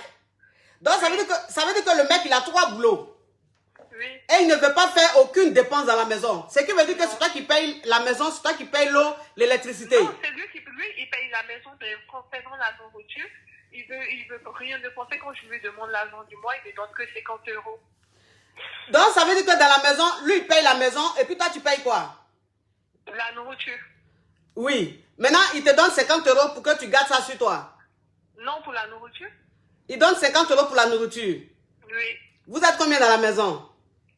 Donc, ça veut dire que le mec, il a 3 boulots. Oui. Et il ne veut pas faire aucune dépense dans la maison. Ce qui veut dire que c'est toi qui paye la maison, c'est toi qui paye l'eau, l'électricité. Non, c'est lui il paye la maison, mais concernant la nourriture, il veut rien dépenser. Quand je lui demande l'argent du mois, il ne donne que 50 €. Donc, ça veut dire que dans la maison, lui, il paye la maison et puis toi, tu payes quoi? La nourriture. Oui. Maintenant, il te donne 50 € pour que tu gardes ça sur toi. Non, pour la nourriture. Il donne 50 € pour la nourriture. Oui. Vous êtes combien dans la maison?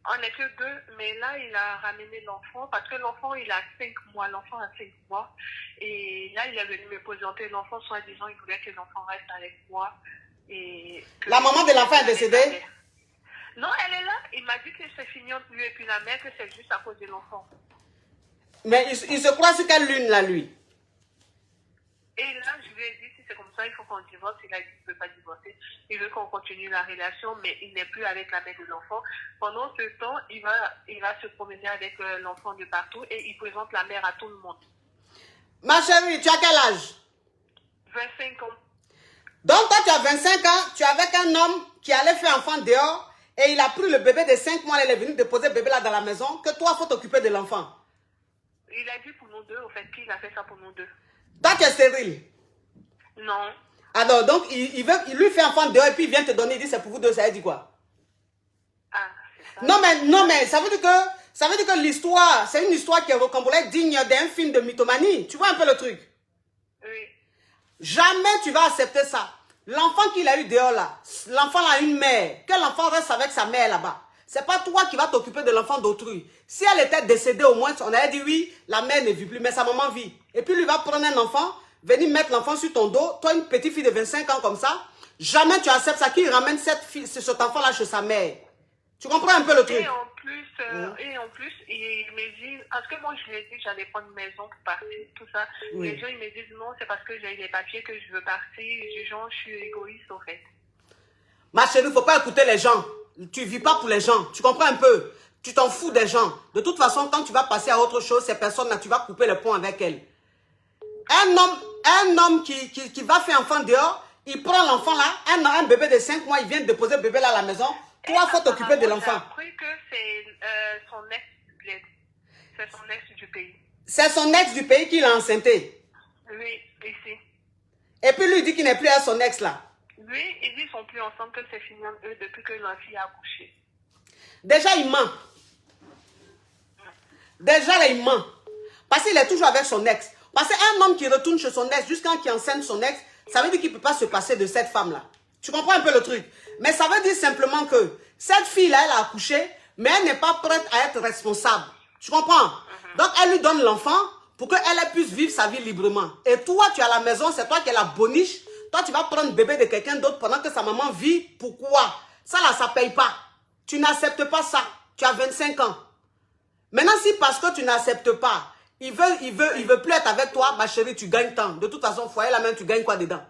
On n'est que 2, mais là, il a ramené l'enfant, parce que l'enfant, il a 5 mois. L'enfant a 5 mois. Et là, il est venu me présenter l'enfant, soi-disant, il voulait que l'enfant reste avec moi. Et la maman de l'enfant est décédée? Non, elle est là. Il m'a dit que c'est fini entre lui et puis la mère, que c'est juste à cause de l'enfant. Mais il se croit sur quelle lune, là, lui? Et là, je lui ai dit, si c'est comme ça, il faut qu'on divorce. Il a dit qu'il ne veut pas divorcer. Il veut qu'on continue la relation, mais il n'est plus avec la mère de l'enfant. Pendant ce temps, il va se promener avec l'enfant de partout et il présente la mère à tout le monde. Ma chérie, tu as quel âge? 25 ans. Donc, toi, tu as 25 ans, tu es avec un homme qui allait faire enfant dehors et il a pris le bébé de 5 mois, il est venu déposer le bébé là dans la maison, que toi, il faut t'occuper de l'enfant. Il a dit pour nous deux, au fait, qu'il a fait ça pour nous deux. Toi, tu es stérile? Non. Alors, donc, il lui fait enfant dehors et puis il vient te donner, il dit c'est pour vous deux, ça veut dire quoi? Ah, c'est ça. Non, mais ça veut dire que l'histoire, c'est une histoire qui est rocambolesque, digne d'un film de mythomanie. Tu vois un peu le truc? Oui. Jamais tu vas accepter ça. L'enfant qu'il a eu dehors là, l'enfant a une mère. Que l'enfant reste avec sa mère là-bas. C'est pas toi qui vas t'occuper de l'enfant d'autrui. Si elle était décédée au moins, on aurait dit oui, la mère ne vit plus, mais sa maman vit. Et puis lui va prendre un enfant, venir mettre l'enfant sur ton dos. Toi, une petite fille de 25 ans comme ça, jamais tu acceptes ça, qu'il ramène cet enfant-là chez sa mère. Tu comprends un peu le truc? Et en plus, il me dit, parce que moi je lui ai dit que j'allais prendre une maison pour partir, tout ça. Oui. Les gens ils me disent non, c'est parce que j'ai les papiers que je veux partir. Genre, je suis égoïste en fait. Ma chérie, il ne faut pas écouter les gens. Tu ne vis pas pour les gens. Tu comprends un peu? Tu t'en fous des gens. De toute façon, quand tu vas passer à autre chose, ces personnes-là, tu vas couper le pont avec elles. Un homme qui va faire enfant dehors, il prend l'enfant là, un bébé de 5 mois, il vient déposer le bébé là à la maison. Toi, il faut t'occuper de l'enfant. J'ai appris que c'est son ex du bled. C'est son ex du pays. C'est son ex du pays qui l'a enceinté. Oui, ici. Et puis lui, il dit qu'il n'est plus à son ex là. Lui, ils disent qu'ils sont plus ensemble, que c'est fini entre eux depuis que leur fille a accouché. Déjà, il ment. Déjà, là, il ment. Parce qu'il est toujours avec son ex. Parce qu'un homme qui retourne chez son ex jusqu'à qu'il enseigne son ex, ça veut dire qu'il ne peut pas se passer de cette femme-là. Tu comprends un peu le truc? Mais ça veut dire simplement que cette fille-là, elle a accouché, mais elle n'est pas prête à être responsable. Tu comprends? Donc, elle lui donne l'enfant pour qu'elle puisse vivre sa vie librement. Et toi, tu es à la maison, c'est toi qui es la boniche. Toi, tu vas prendre le bébé de quelqu'un d'autre pendant que sa maman vit. Pourquoi? Ça, là, ça ne paye pas. Tu n'acceptes pas ça. Tu as 25 ans. Maintenant, si parce que tu n'acceptes pas, il veut plus être avec toi, ma chérie, tu gagnes tant. De toute façon, foyer la même, tu gagnes quoi dedans?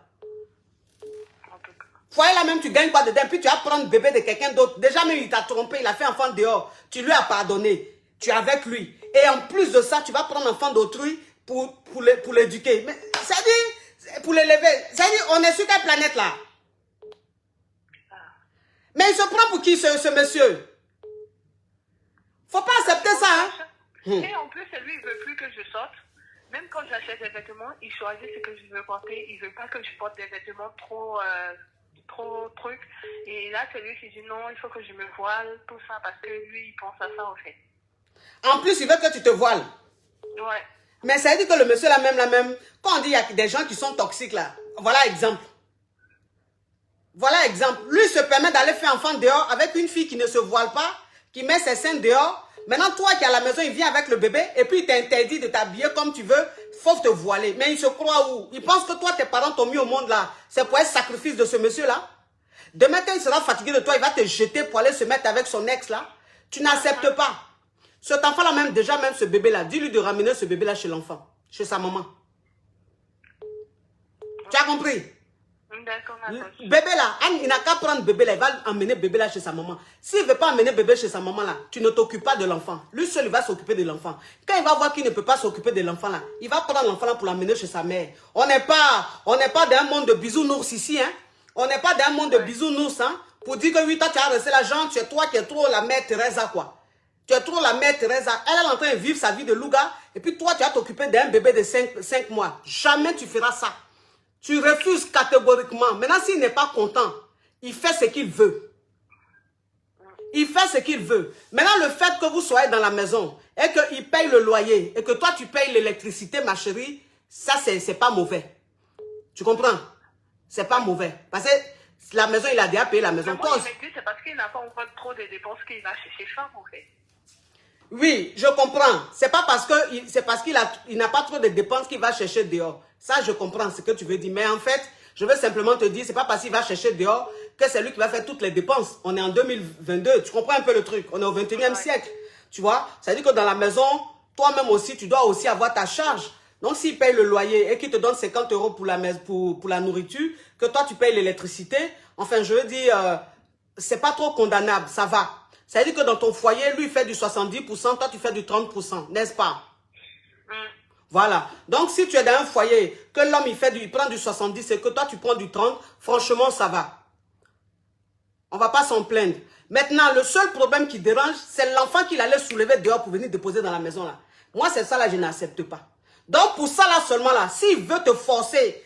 Foyer la même, tu gagnes quoi dedans? Puis tu vas prendre le bébé de quelqu'un d'autre. Déjà même, il t'a trompé, il a fait enfant dehors. Tu lui as pardonné. Tu es avec lui. Et en plus de ça, tu vas prendre l'enfant d'autrui. pour l'éduquer. Mais ça dit, pour l'élever. Ça dit, on est sur quelle planète là? Mais il se prend pour qui ce monsieur? Faut pas accepter ça, hein? Et en plus, lui, il veut plus que je sorte. Même quand j'achète des vêtements, il choisit ce que je veux porter. Il veut pas que je porte des vêtements trop trucs. Et là, c'est lui qui dit non, il faut que je me voile, tout ça, parce que lui, il pense à ça, en fait. En plus, il veut que tu te voiles. Ouais. Mais ça veut dire que le monsieur, la même, quand on dit il y a des gens qui sont toxiques, là, voilà exemple. Voilà exemple. Lui se permet d'aller faire enfant dehors avec une fille qui ne se voile pas, qui met ses seins dehors. Maintenant, toi qui es à la maison, il vient avec le bébé et puis il t'interdit de t'habiller comme tu veux. Faut te voiler. Mais il se croit où? Il pense que toi, tes parents t'ont mis au monde là. C'est pour être sacrifice de ce monsieur-là. Demain, quand il sera fatigué de toi, il va te jeter pour aller se mettre avec son ex là. Tu n'acceptes pas. Cet enfant-là, même déjà, même ce bébé-là, dis-lui de ramener ce bébé-là chez l'enfant, chez sa maman. Tu as compris? D'accord, Bébé là, il n'a qu'à prendre bébé là, il va emmener bébé là chez sa maman. S'il ne veut pas emmener bébé chez sa maman là, tu ne t'occupes pas de l'enfant. Lui seul, il va s'occuper de l'enfant. Quand il va voir qu'il ne peut pas s'occuper de l'enfant là, il va prendre l'enfant là pour l'emmener chez sa mère. On n'est pas dans un monde de bisounours ici, hein. On n'est pas dans un monde de bisounours, hein. Pour dire que oui, toi tu as resté l'argent, tu es toi qui es trop la mère Teresa, quoi. Tu es trop la mère Teresa. Elle est en train de vivre sa vie de louga. Et puis toi, tu vas t'occuper d'un bébé de 5 mois. Jamais tu feras ça. Tu refuses catégoriquement. Maintenant, s'il n'est pas content, il fait ce qu'il veut. Il fait ce qu'il veut. Maintenant, le fait que vous soyez dans la maison et qu'il paye le loyer et que toi, tu payes l'électricité, ma chérie, ça, c'est pas mauvais. Tu comprends? C'est pas mauvais. Parce que la maison, il a déjà payé la maison. Mais moi, c'est parce qu'il n'a pas encore trop de dépenses qu'il va chez ses femmes, en fait. Oui, je comprends. C'est pas parce qu'il n'a pas trop de dépenses qu'il va chercher dehors. Ça, je comprends ce que tu veux dire. Mais en fait, je veux simplement te dire, c'est pas parce qu'il va chercher dehors que c'est lui qui va faire toutes les dépenses. On est en 2022. Tu comprends un peu le truc? On est au 21e siècle. Tu vois? Ça veut dire que dans la maison, toi-même aussi, tu dois aussi avoir ta charge. Donc, s'il paye le loyer et qu'il te donne 50 € pour la nourriture, que toi, tu payes l'électricité, enfin, je veux dire, c'est pas trop condamnable. Ça va. Ça veut dire que dans ton foyer, lui, il fait du 70%, toi, tu fais du 30%, n'est-ce pas? Voilà. Donc, si tu es dans un foyer, que l'homme, il prend du 70 et que toi, tu prends du 30, franchement, ça va. On ne va pas s'en plaindre. Maintenant, le seul problème qui dérange, c'est l'enfant qu'il allait soulever dehors pour venir déposer dans la maison, là. Moi, c'est ça, là, je n'accepte pas. Donc, pour ça, là, seulement, là, s'il veut te forcer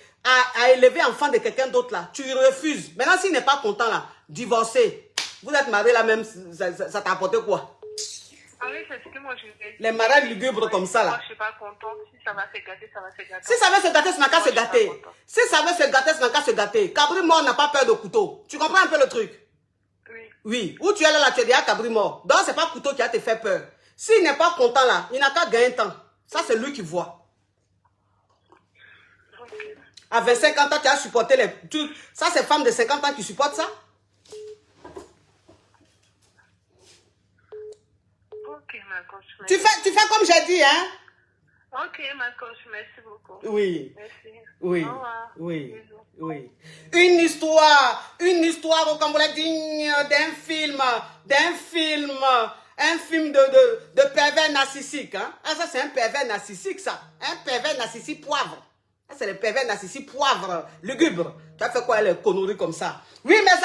à élever l'enfant de quelqu'un d'autre, là, tu refuses. Maintenant, s'il n'est pas content, là, divorcer. Vous êtes mariés là même, ça t'a apporté quoi? Ah oui, c'est ce que moi je veux. Les mariages lugubres comme ça là. Moi je suis pas contente. Si ça va se gâter, ça va se gâter. Si ça veut se gâter, ça n'a qu'à se gâter. Si ça veut se gâter, ça n'a qu'à se gâter. Cabri mort n'a pas peur de couteau. Tu comprends un peu le truc? Oui. Oui. Où tu es là, tu es déjà cabri mort. Donc c'est pas couteau qui a te fait peur. S'il n'est pas content là, il n'a qu'à gagner temps. Ça c'est lui qui voit. Okay. À 25 ans, tu as supporté les trucs. Ça c'est femme de 50 ans qui supporte ça? Ok, ma coach. Tu fais comme j'ai dit, hein? Ok, ma coach, merci beaucoup. Oui. Merci. Oui. Au revoir. Oui. Bisous. Oui. Une histoire, comme vous l'avez digne d'un film de pervers narcissique, hein? Ah, ça c'est un pervers narcissique, ça. Un pervers narcissique poivre. Ça c'est le pervers narcissique poivre, lugubre. Tu as fait quoi les conneries comme ça? Oui, mes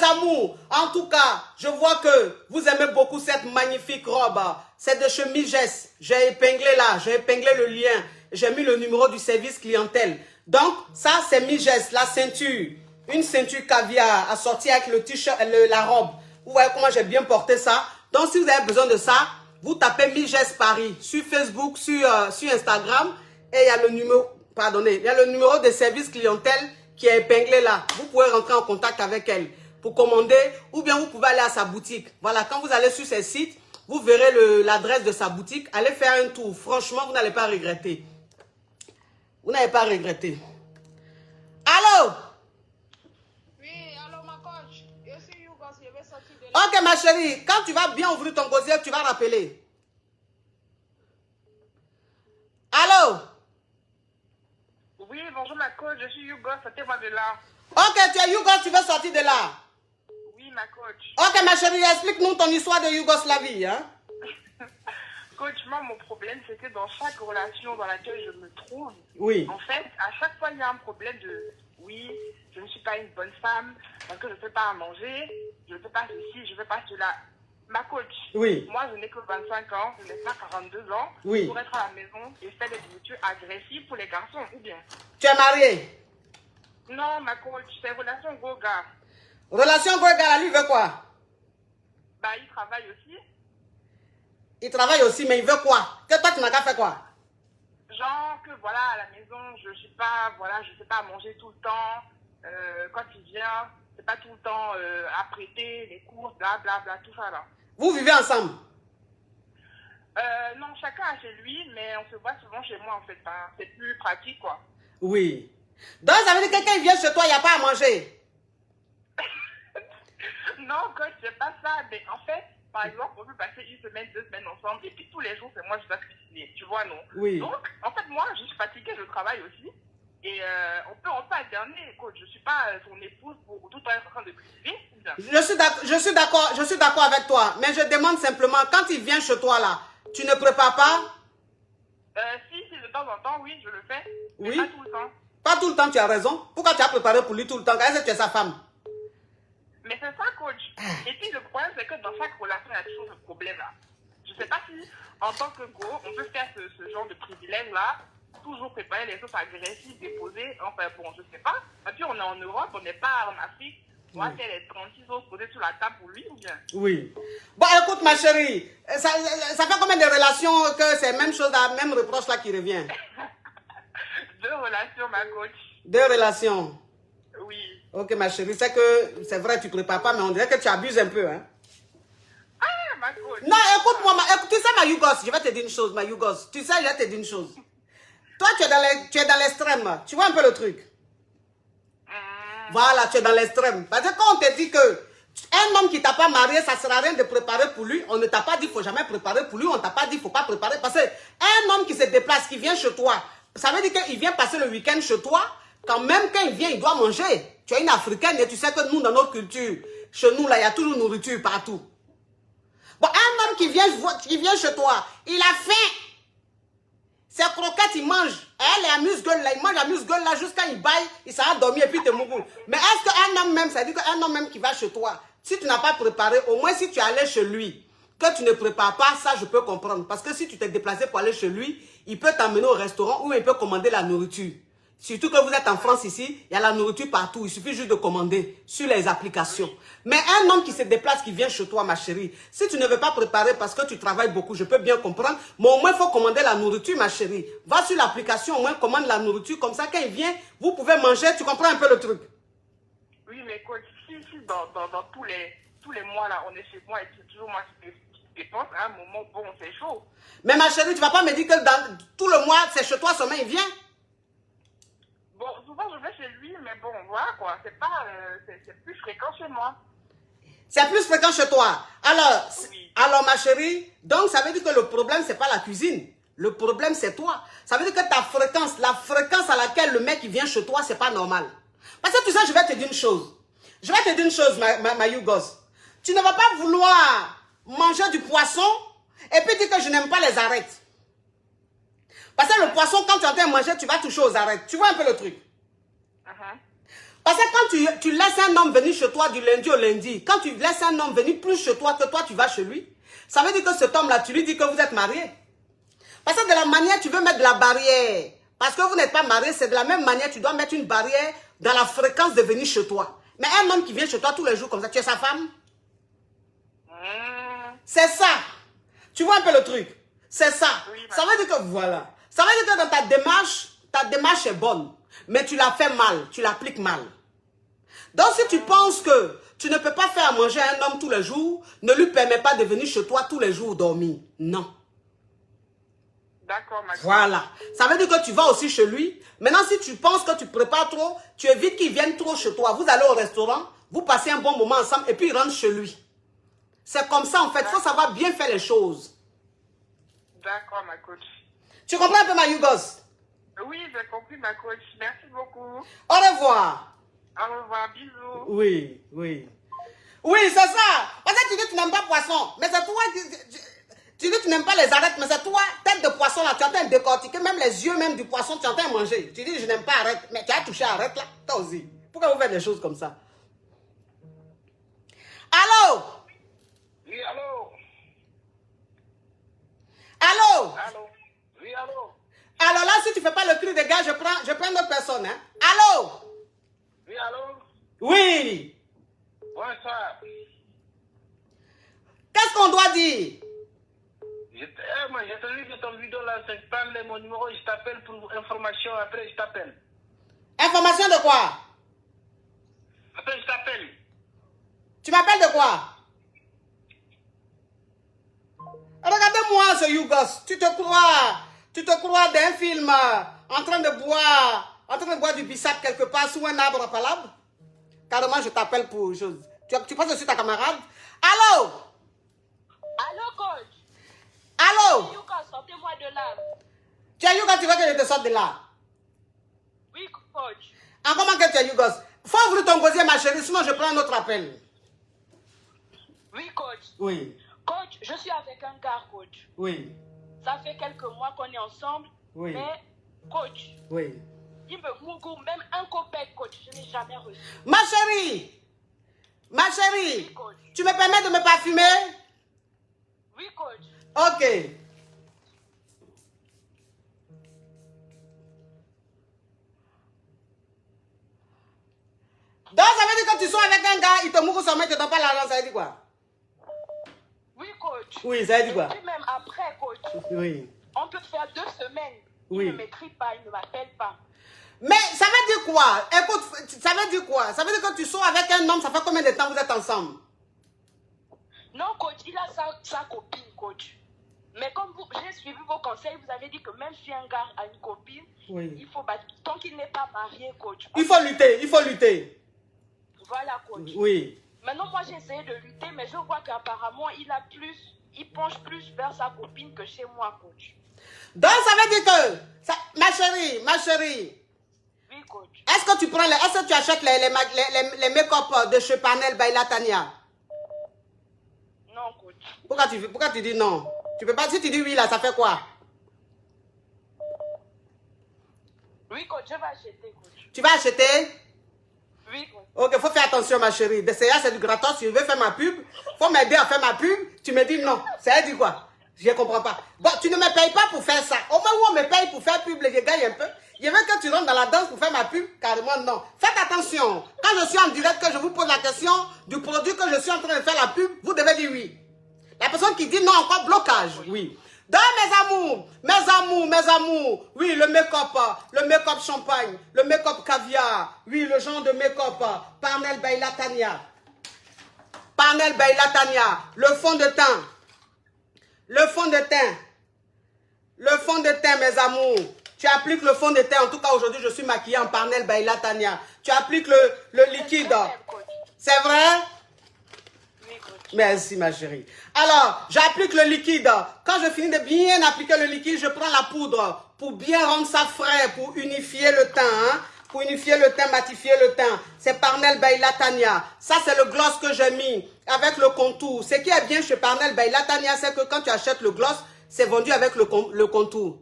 amours, en tout cas, je vois que vous aimez beaucoup cette magnifique robe. C'est de chez Miges. J'ai épinglé là, j'ai épinglé le lien. J'ai mis le numéro du service clientèle. Donc, ça, c'est Miges, la ceinture. Une ceinture caviar assortie avec le t-shirt, la robe. Vous voyez comment j'ai bien porté ça? Donc, si vous avez besoin de ça, vous tapez Miges Paris sur Facebook, sur Instagram. Et il y a le numéro, il y a le numéro de service clientèle qui est épinglé là. Vous pouvez rentrer en contact avec elle pour commander ou bien vous pouvez aller à sa boutique. Voilà, quand vous allez sur ses sites, vous verrez l'adresse de sa boutique. Allez faire un tour. Franchement, vous n'allez pas regretter. Vous n'allez pas regretter. Allô? Oui, allô ma coach. Je suis Yougos, je vais sortir de là. Ok ma chérie, quand tu vas bien ouvrir ton gosier, tu vas rappeler. Allô? Oui, bonjour ma coach, je suis Yougos, sortez-moi de là. Ok, tu es Yougos, tu veux sortir de là? Oui, ma coach. Ok ma chérie, explique-nous ton histoire de Yougoslavie, hein? Coach, moi, mon problème, c'est que dans chaque relation dans laquelle je me trouve, Oui. en fait, à chaque fois, il y a un problème de oui, je ne suis pas une bonne femme parce que je ne fais pas à manger, je ne fais pas ceci, je ne fais pas cela. Ma coach, Oui. moi, je n'ai que 25 ans, je n'ai pas 42 ans Oui. pour être à la maison et faire des nourritures agressives pour les garçons, ou bien. Tu es marié? Non, ma coach, c'est relation go-gars. Relation gars, lui veut quoi? Bah, il travaille aussi. Il travaille aussi, mais il veut quoi? Que toi, tu n'as qu'à faire quoi? Genre que voilà, à la maison, je suis pas, voilà, je sais pas manger tout le temps. Quand il vient, c'est pas tout le temps à prêter les courses, bla bla bla, tout ça là. Vous vivez ensemble? Non, chacun a chez lui, mais on se voit souvent chez moi en fait. Hein. C'est plus pratique quoi. Oui. Donc, ça veut dire que quelqu'un vient chez toi, il n'y a pas à manger? Non, coach, c'est pas ça. Mais en fait, par exemple, on peut passer une semaine, 2 semaines ensemble, et puis tous les jours, c'est moi qui dois cuisiner. Tu vois, non? Oui. Donc, en fait, moi, je suis fatiguée, je travaille aussi. Et on peut alterner, coach. Je suis pas son épouse pour tout le temps être en train de cuisiner. Je suis d'accord avec toi. Mais je demande simplement, quand il vient chez toi là, tu ne prépares pas? Si, de temps en temps, oui, je le fais. Mais Oui. pas tout le temps. Pas tout le temps, tu as raison. Pourquoi tu as préparé pour lui tout le temps? Est-ce que tu es sa femme? Mais c'est ça, coach. Et puis le problème, c'est que dans chaque relation, il y a toujours ce problème-là. Je ne sais pas si, en tant que go, on peut faire ce genre de privilège-là, toujours préparer les choses agressives, déposer. Enfin bon, je ne sais pas. Et puis on est en Europe, on n'est pas en Afrique. Moi, Oui. qu'elle est 36 choses posées sur la table pour lui ou bien? Oui. Bon, écoute, ma chérie, ça fait combien de relations que c'est la même chose, la même reproche là qui revient? 2 relations, ma coach. 2 relations. Oui. Ok, ma chérie, c'est que c'est vrai, tu ne prépares pas, mais on dirait que tu abuses un peu, hein? Ah, ma coach. Non, écoute-moi, tu sais, ma Yougos, je vais te dire une chose, ma Yougos. Tu sais, je vais te dire une chose. Toi, tu es dans l'extrême. Tu vois un peu le truc? Voilà, tu es dans l'extrême. Parce que quand on te dit que un homme qui t'a pas marié, ça ne sert à rien de préparer pour lui, on ne t'a pas dit qu'il ne faut jamais préparer pour lui, on ne t'a pas dit qu'il ne faut pas préparer. Parce qu'un homme qui se déplace, qui vient chez toi, ça veut dire qu'il vient passer le week-end chez toi, quand même quand il vient, il doit manger. Tu es une Africaine et tu sais que nous, dans notre culture, chez nous, là, il y a toujours nourriture partout. Bon, un homme qui vient chez toi, il a faim. Ses croquettes, il mange. Elle est amuse-gueule là, il mange amuse-gueule là jusqu'à il baille, il s'en va dormir et puis il te mouille. Mais est-ce qu'un homme même, ça dit qu'un homme même qui va chez toi, si tu n'as pas préparé, au moins si tu es allé chez lui, que tu ne prépares pas, ça je peux comprendre. Parce que si tu t'es déplacé pour aller chez lui, il peut t'emmener au restaurant ou il peut commander la nourriture. Surtout que vous êtes en France ici, il y a la nourriture partout. Il suffit juste de commander sur les applications. Mais un homme qui se déplace, qui vient chez toi, ma chérie, si tu ne veux pas préparer parce que tu travailles beaucoup, je peux bien comprendre. Mais au moins, il faut commander la nourriture, ma chérie. Va sur l'application, au moins, commande la nourriture. Comme ça, quand il vient, vous pouvez manger. Tu comprends un peu le truc? Oui, mais coach, si dans tous les mois, là, on est chez moi et c'est toujours moi qui dépense, à un moment, bon, c'est chaud. Mais ma chérie, tu ne vas pas me dire que dans tout le mois, c'est chez toi seulement, il vient? Bon, souvent je vais chez lui, mais bon, voilà quoi, c'est pas, c'est plus fréquent chez moi. C'est plus fréquent chez toi. Alors, Oui. alors ma chérie, donc ça veut dire que le problème, c'est pas la cuisine. Le problème, c'est toi. Ça veut dire que ta fréquence, la fréquence à laquelle le mec il vient chez toi, c'est pas normal. Parce que tu sais, je vais te dire une chose. Je vais te dire une chose, ma Yougos. Tu ne vas pas vouloir manger du poisson et puis dire que je n'aime pas les arêtes. Parce que le poisson, quand tu es en train de manger, tu vas toucher aux arêtes. Tu vois un peu le truc? Parce que quand tu laisses un homme venir chez toi du lundi au lundi, quand tu laisses un homme venir plus chez toi que toi, tu vas chez lui, ça veut dire que cet homme-là, tu lui dis que vous êtes mariés. Parce que de la manière, tu veux mettre de la barrière. Parce que vous n'êtes pas mariés, c'est de la même manière, tu dois mettre une barrière dans la fréquence de venir chez toi. Mais un homme qui vient chez toi tous les jours comme ça, tu es sa femme? C'est ça. Tu vois un peu le truc? C'est ça. Oui, ça veut dire que voilà. Ça veut dire que dans ta démarche est bonne. Mais tu la fais mal. Tu l'appliques mal. Donc si tu penses que tu ne peux pas faire à manger à un homme tous les jours, ne lui permets pas de venir chez toi tous les jours dormir. Non. D'accord, ma Voilà. Ça veut dire que tu vas aussi chez lui. Maintenant, si tu penses que tu prépares trop, tu évites qu'il vienne trop chez toi. Vous allez au restaurant, vous passez un bon moment ensemble et puis il rentre chez lui. C'est comme ça en fait. Il faut savoir bien faire les choses. D'accord, ma coach. Tu comprends un peu ma Yougos? Oui, j'ai compris, ma coach. Merci beaucoup. Au revoir. Au revoir, bisous. Oui, oui. Oui, c'est ça. Parce que tu dis que tu n'aimes pas poisson. Mais c'est toi qui... Tu dis que tu n'aimes pas les arêtes, mais c'est toi, tête de poisson là, tu es en train de décortiquer, même les yeux même du poisson, tu es en train de manger. Tu dis je n'aime pas arête, mais tu as touché arête là, toi aussi. Pourquoi vous faites des choses comme ça? Allô? Oui, allô? Allô? Allô? Oui, allô? Alors là, si tu ne fais pas le cri des gars, je prends d'autres personnes. Hein? Allô? Oui, allô? Oui. Bonsoir. Qu'est-ce qu'on doit dire? Moi, j'ai entendu que ton vidéo là, c'est prendre mon numéro, je t'appelle pour information, après je t'appelle. Information de quoi? Après je t'appelle. Tu m'appelles de quoi? Regardez-moi ce Yougos. Tu te crois d'un film en train de boire du bissap quelque part sous un arbre à palabre? Carrément, je t'appelle pour chose. Tu penses que je suis ta camarade? Allô? Allô, coach? Allô? Yuka, sortez-moi de là. Tu es Yougos, tu veux que je te sorte de là? Oui, coach. Ah, comment que tu es Yougos? Faut ouvrir ton gosier, ma chérie, sinon je prends un autre appel. Oui, coach. Oui, Coach, je suis avec un gars, coach. oui, Ça fait quelques mois qu'on est ensemble. Oui. Mais, coach, oui. il me mougoue même un copec, coach. Je n'ai jamais reçu. Ma chérie, Oui, coach. tu me permets de me parfumer? Oui, coach. Ok. Donc, ça veut dire que tu sois avec un gars, il te mouille son mec, tu ne donnes pas l'argent, ça veut dire quoi? Oui, coach. Oui, ça veut dire Et quoi? puis même après, coach, Oui. on peut faire 2 semaines. Oui. Il ne m'écrit pas, il ne m'appelle pas. Mais ça veut dire quoi? Écoute, ça veut dire quoi? Ça veut dire que tu sors avec un homme, ça fait combien de temps vous êtes ensemble? Non, coach, il a sa copine, coach. Mais comme j'ai suivi vos conseils, vous avez dit que même si un gars a une copine, Oui. il faut battre. Tant qu'il n'est pas marié, coach. Il faut lutter, il faut lutter. Voilà, coach. Oui. Maintenant, moi, j'ai essayé de lutter, mais je vois qu'apparemment, il penche plus vers sa copine que chez moi, coach. Donc, ça veut dire que, ma chérie, Oui, coach. est-ce que tu achètes les make-up de chez Parnell Baila Tania? Non, coach. Pourquoi tu dis non? Tu peux pas, si tu dis oui là, ça fait quoi? Oui, coach, je vais acheter, coach. Tu vas acheter? Oui, coach. Ok, faut faire attention ma chérie. C'est du gratos, si je veux faire ma pub, faut m'aider à faire ma pub. Tu me dis non. Ça veut dire quoi? Je ne comprends pas. Bon, tu ne me payes pas pour faire ça. Au moins où on me paye pour faire pub, je gagne un peu. Je veux que tu rentres dans la danse pour faire ma pub. Carrément non. Faites attention. Quand je suis en direct, que je vous pose la question du produit que je suis en train de faire la pub, vous devez dire oui. La personne qui dit non, encore blocage, oui. Donc mes amours, oui, le make-up champagne, le make-up caviar, oui, le genre de make-up, Parnell Baila Tania, le fond de teint, mes amours. Tu appliques le fond de teint, en tout cas aujourd'hui je suis maquillée en Parnell Baila Tania. Tu appliques le liquide, c'est vrai? Merci ma chérie. Alors, j'applique le liquide. Quand je finis de bien appliquer le liquide, je prends la poudre pour bien rendre ça frais, pour unifier le teint. Hein? Pour unifier le teint, matifier le teint. C'est Parnell Baila Tania. Ça, c'est le gloss que j'ai mis avec le contour. Ce qui est bien chez Parnell Baila Tania, c'est que quand tu achètes le gloss, c'est vendu avec le contour.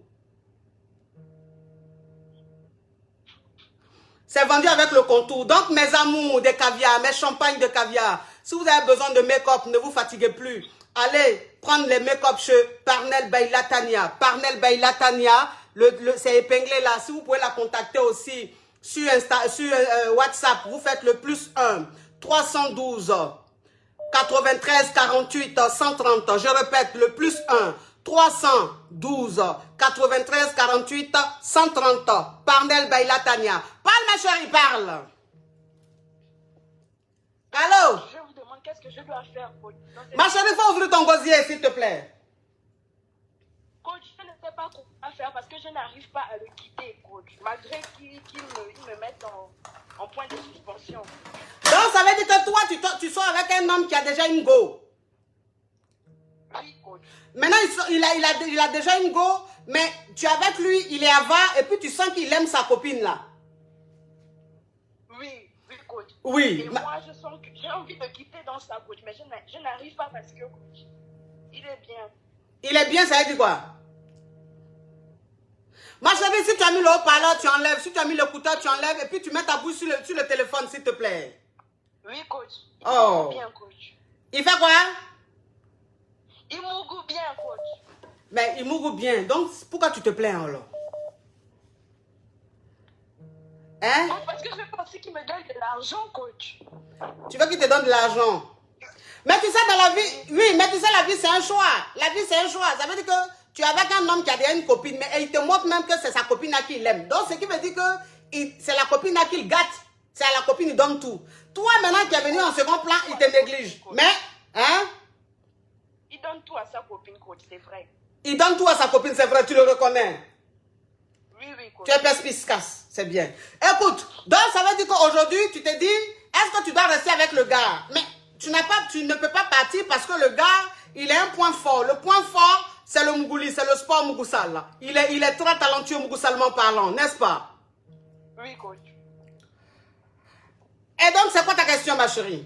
C'est vendu avec le contour. Donc, mes amours de caviar, mes champagnes de caviar, si vous avez besoin de make-up, ne vous fatiguez plus. Allez prendre les make-up chez Parnell Baila Tania. Parnell Baila Tania, c'est épinglé là. Si vous pouvez la contacter aussi sur WhatsApp, vous faites le +1 312 93 48 130. Je répète, le +1 312 93 48 130. Parnell Baila Tania. Parle ma chérie, parle. Allô? Je vous demande qu'est-ce que je dois faire, coach. Ma chérie, il faut ouvrir ton gosier, s'il te plaît. Coach, je ne sais pas quoi faire parce que je n'arrive pas à le quitter, coach. Malgré qu'il me mette en point de suspension. Donc, ça veut dire que toi, tu sors avec un homme qui a déjà une go. Oui, coach. Maintenant, il a déjà une go, mais tu es avec lui, il est avare, et puis tu sens qu'il aime sa copine là. Oui, coach. Oui. Et moi, je sens que j'ai envie de quitter dans sa coach, mais je n'arrive pas parce que, coach, il est bien. Il est bien, ça veut dire quoi? Ma chérie, si tu as mis le haut-parleur, tu enlèves. Si tu as mis l'écouteur, tu enlèves. Et puis tu mets ta bouche sur le téléphone, s'il te plaît. Oui, coach. Oh. Bien, coach. Il fait quoi? Il mougoue bien, coach. Mais il mougoue bien. Donc, pourquoi tu te plains alors? Hein? Parce que je veux aussi qu'il me donne de l'argent, coach. Tu veux qu'il te donne de l'argent? Mais tu sais, dans la vie, oui, mais tu sais, la vie, c'est un choix. La vie, c'est un choix. Ça veut dire que tu es avec un homme qui a déjà une copine, mais il te montre même que c'est sa copine à qui il aime. Donc, ce qui veut dire que c'est la copine à qui il gâte. C'est à la copine, il donne tout. Toi, maintenant, qui est venu en second plan, il te néglige. Mais, hein? Il donne tout à sa copine, coach, c'est vrai. Il donne tout à sa copine, c'est vrai, tu le reconnais. Oui, oui, coach. Tu es perspicace, c'est bien. Écoute, donc ça veut dire qu'aujourd'hui, tu te dis, est-ce que tu dois rester avec le gars? Mais tu ne peux pas partir parce que le gars, il a un point fort. Le point fort, c'est le Mougouli, c'est le sport Mougoussal. Il est très talentueux mougousalement parlant, n'est-ce pas? Oui, coach. Et donc, c'est quoi ta question, ma chérie?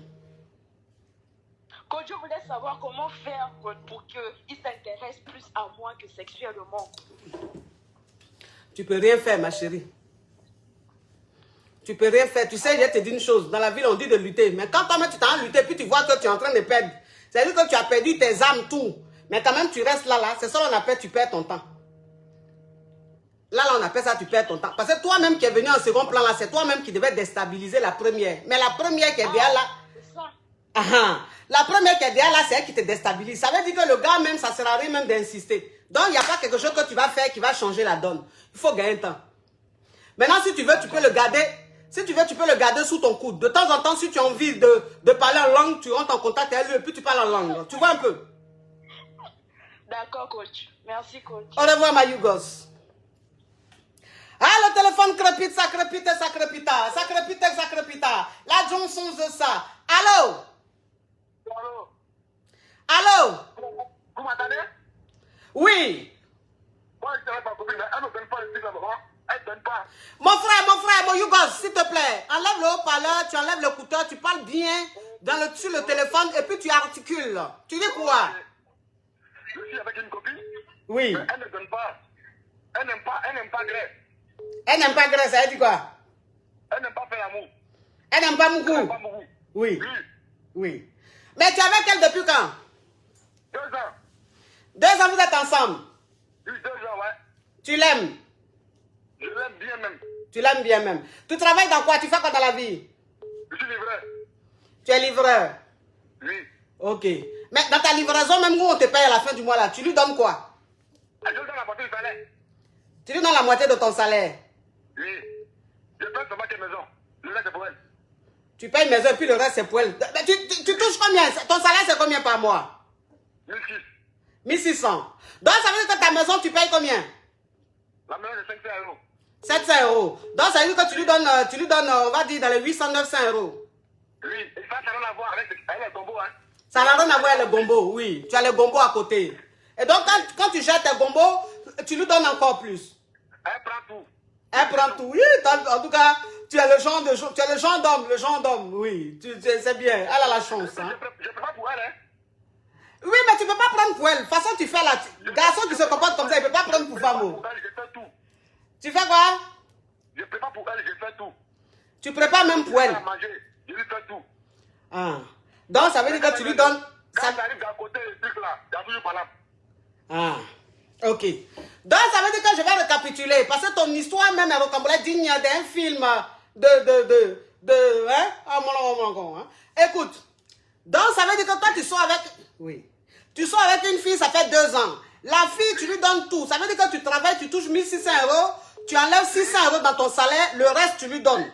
Coach, je voulais savoir comment faire pour qu'il s'intéresse plus à moi que sexuellement. Tu peux rien faire, ma chérie. Tu peux rien faire. Tu sais, je te dis une chose. Dans la ville, on dit de lutter. Mais quand toi-même, tu t'en lutter, puis tu vois que tu es en train de perdre. C'est-à-dire que tu as perdu tes âmes, tout. Mais quand même, tu restes là. C'est ça qu'on appelle, tu perds ton temps. Là, on appelle ça, tu perds ton temps. Parce que toi-même qui es venu en second plan, là, c'est toi-même qui devais déstabiliser la première. Mais la première qui est derrière là... C'est ça. La première qui est derrière là, c'est elle qui te déstabilise. Ça veut dire que le gars même, ça ne sert à rien même d'insister. Donc, il n'y a pas quelque chose que tu vas faire qui va changer la donne. Il faut gagner temps. Maintenant, si tu veux, tu peux le garder. Si tu veux, tu peux le garder sous ton coude. De temps en temps, si tu as envie de parler en langue, tu rentres en contact avec lui et puis tu parles en langue. Tu vois un peu? D'accord, coach. Merci, coach. Au revoir, ma Yougos. Ah, le téléphone crépite, ça crépite, ça crépita. Ça crépite, ça crépita. La Johnson de ça. Allô? Allô? Allô? Vous m'entendez? Oui. Moi, je dirais ma copine, mais elle ne donne pas le truc là-bas. Elle ne donne pas. Mon frère, Yougos, s'il te plaît. Enlève le haut-parleur, tu enlèves l'écouteur, tu parles bien sur le téléphone et puis tu articules. Tu dis quoi? Je suis avec une copine. Oui. Mais elle ne donne pas. Elle n'aime pas Grèce. Elle n'aime pas Grèce, elle dit quoi? Elle n'aime pas faire l'amour. Elle n'aime pas Elle n'aime Mougou. pas Mougou. Oui. Oui. Oui. Mais tu es avec elle depuis quand? 2 ans. 2 ans, vous êtes ensemble. Oui, 2 ans, ouais. Tu l'aimes? Je l'aime bien même. Tu l'aimes bien même. Tu travailles dans quoi? Tu fais quoi dans la vie? Je suis livreur. Tu es livreur. Oui. Ok. Mais dans ta livraison, même où on te paye à la fin du mois là, tu lui donnes quoi? Je lui donne la moitié du salaire. Tu lui donnes la moitié de ton salaire. Oui. Je paye seulement tes maisons. Le reste, c'est pour elle. Tu payes maison et puis le reste c'est pour elle. Mais tu touches combien? Ton salaire c'est combien par mois? 1600. 1600. Donc ça veut dire que ta maison tu payes combien? La maison de 500 euros. 700 euros. Donc ça veut dire que tu lui donnes, on va dire dans les 800-900 euros. Oui. Et ça n'a rien à voir avec les gombos, hein. Ça n'a rien à voir avec le gombo, oui. Tu as le gombo à côté. Et donc quand tu jettes tes gombos, tu lui donnes encore plus. Elle prend tout. Elle prend tout. Oui, en tout cas, tu es le genre d'homme, oui. C'est bien, elle a la chance. Hein. Je ne peux pas pour elle, hein. Oui, mais tu ne peux pas prendre pour elle. De toute façon, tu fais la... Garçon qui se comporte comme ça, il ne peut pas prendre pour femme. Pour elle, je fais tout. Tu fais quoi? Je prépare pour elle, je fais tout. Tu prépares même pour elle. À manger, je lui fais tout. Ah. Donc, ça veut dire que tu lui donnes... Quand ça arrive d'à côté, le truc là, il y a toujours pas là. Ah. Ok. Donc, ça veut dire que je vais récapituler. Parce que ton histoire même est rocambolée digne d'un film hein? Ah, mon hein? Écoute. Donc, ça veut dire que toi, tu sors avec... Oui. Tu sors avec une fille, ça fait 2 ans. La fille, tu lui donnes tout. Ça veut dire que tu travailles, tu touches 1600 euros. Tu enlèves 600 euros dans ton salaire. Le reste, tu lui donnes.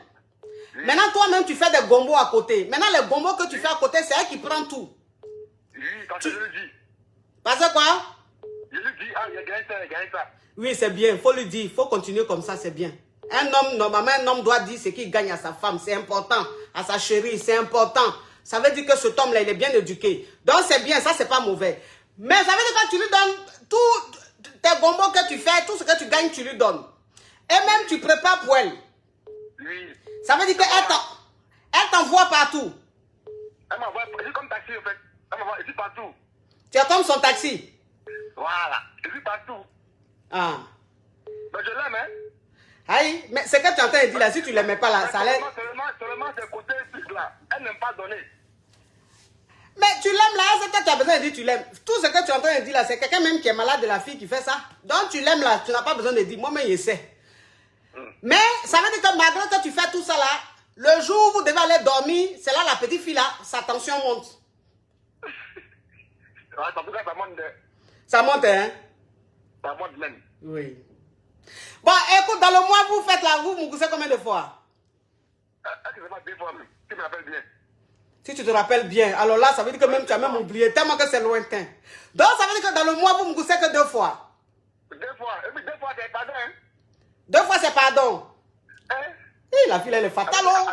Oui. Maintenant, toi-même, tu fais des gombos à côté. Maintenant, les gombos que tu fais à côté, c'est elle qui prend tout. Oui, parce que je lui dis. Parce que quoi? Je lui dis, ah, il a gagné ça, il a gagné ça. Oui, c'est bien. Il faut lui dire. Il faut continuer comme ça, c'est bien. Un homme, normalement, un homme doit dire ce qu'il gagne à sa femme. C'est important. À sa chérie, c'est important. Ça veut dire que cet homme-là, il est bien éduqué. Donc, c'est bien. Ça, c'est pas mauvais. Mais ça veut dire que quand tu lui donnes tous tes gombos que tu fais, tout ce que tu gagnes, tu lui donnes. Et même, tu prépares pour elle. Oui. Ça veut dire qu'elle t'envoie partout. Elle m'envoie, c'est comme taxi, en fait. Elle m'envoie ici partout. Tu es comme son taxi. Voilà. Je suis partout. Ah. Mais je l'aime, hein. Aïe, mais ce que tu es en train de dire là, si tu ne l'aimais pas là, ça allait... Seulement ces côtés trucs là. Elle n'aime pas donner. Mais tu l'aimes là, c'est toi qui as besoin de dire tu l'aimes. Tout ce que tu es en train de dire là, c'est quelqu'un même qui est malade de la fille qui fait ça. Donc tu l'aimes là, tu n'as pas besoin de dire, moi-même je sais. Mais ça veut dire que malgré que tu fais tout ça là, le jour où vous devez aller dormir, c'est là la petite fille là, sa tension monte. En tout cas, ça monte. Ça monte, hein? Ça monte même. Oui. Bon, écoute, dans le mois, vous faites là, vous me coussez combien de fois? Est-ce que c'est pas 2 fois même? Tu me rappelles bien. Si tu te rappelles bien, alors là, ça veut dire que même tu as même oublié, tellement que c'est lointain. Donc, ça veut dire que dans le mois, vous me coussez que 2 fois. 2 fois. Et puis 2 fois, c'est pardon, hein? 2 fois, c'est pardon. Hein? La fille, elle est fatale, oh.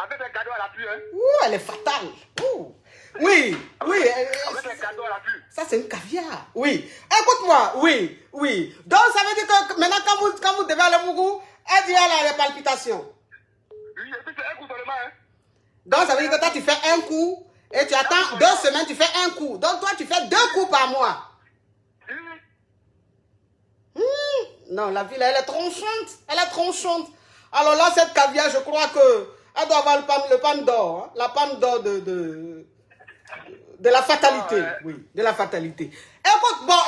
Avec les cadeaux à l'appui, hein? Ouh, elle est fatale. Ouh. Oui, oui. Avec les cadeaux à l'appui. Ça, c'est une caviar. Oui. Écoute-moi, oui, oui. Donc, ça veut dire que maintenant, quand vous devez aller au Mougou, elle dit elle a les palpitations. Oui, et puis c'est un coup seulement, hein? Donc, ça veut dire que toi, tu fais un coup et tu attends 2 semaines, tu fais un coup. Donc, toi, tu fais 2 coups par mois. Non, la ville, elle est tronchante. Elle est tronchante. Alors là, cette caviar, je crois que elle doit avoir le pan d'or. Hein, la pan d'or de la fatalité. Ah, ouais. Oui, de la fatalité. Écoute, donc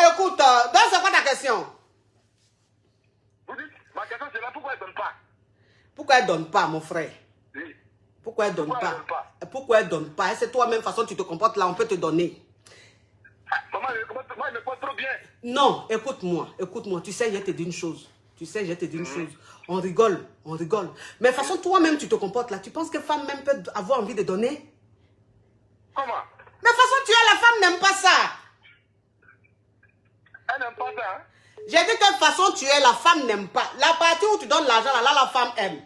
c'est quoi ta question? Vous dites, ma question c'est là, pourquoi elle donne pas? Pourquoi elle donne pas, mon frère? Oui. Pourquoi elle donne pas? Pourquoi elle donne pas? C'est toi-même, façon tu te comportes là, on peut te donner. Maman, moi, je me porte trop bien. Non, écoute-moi, tu sais, je te dis une chose. On rigole. Mais de toute façon, toi-même, tu te comportes là. Tu penses que femme même peut avoir envie de donner? Comment? Mais de toute façon, tu es la femme n'aime pas ça. Elle n'aime pas ça, hein? J'ai dit que de toute façon, tu es la femme n'aime pas. La partie où tu donnes l'argent là, la femme aime.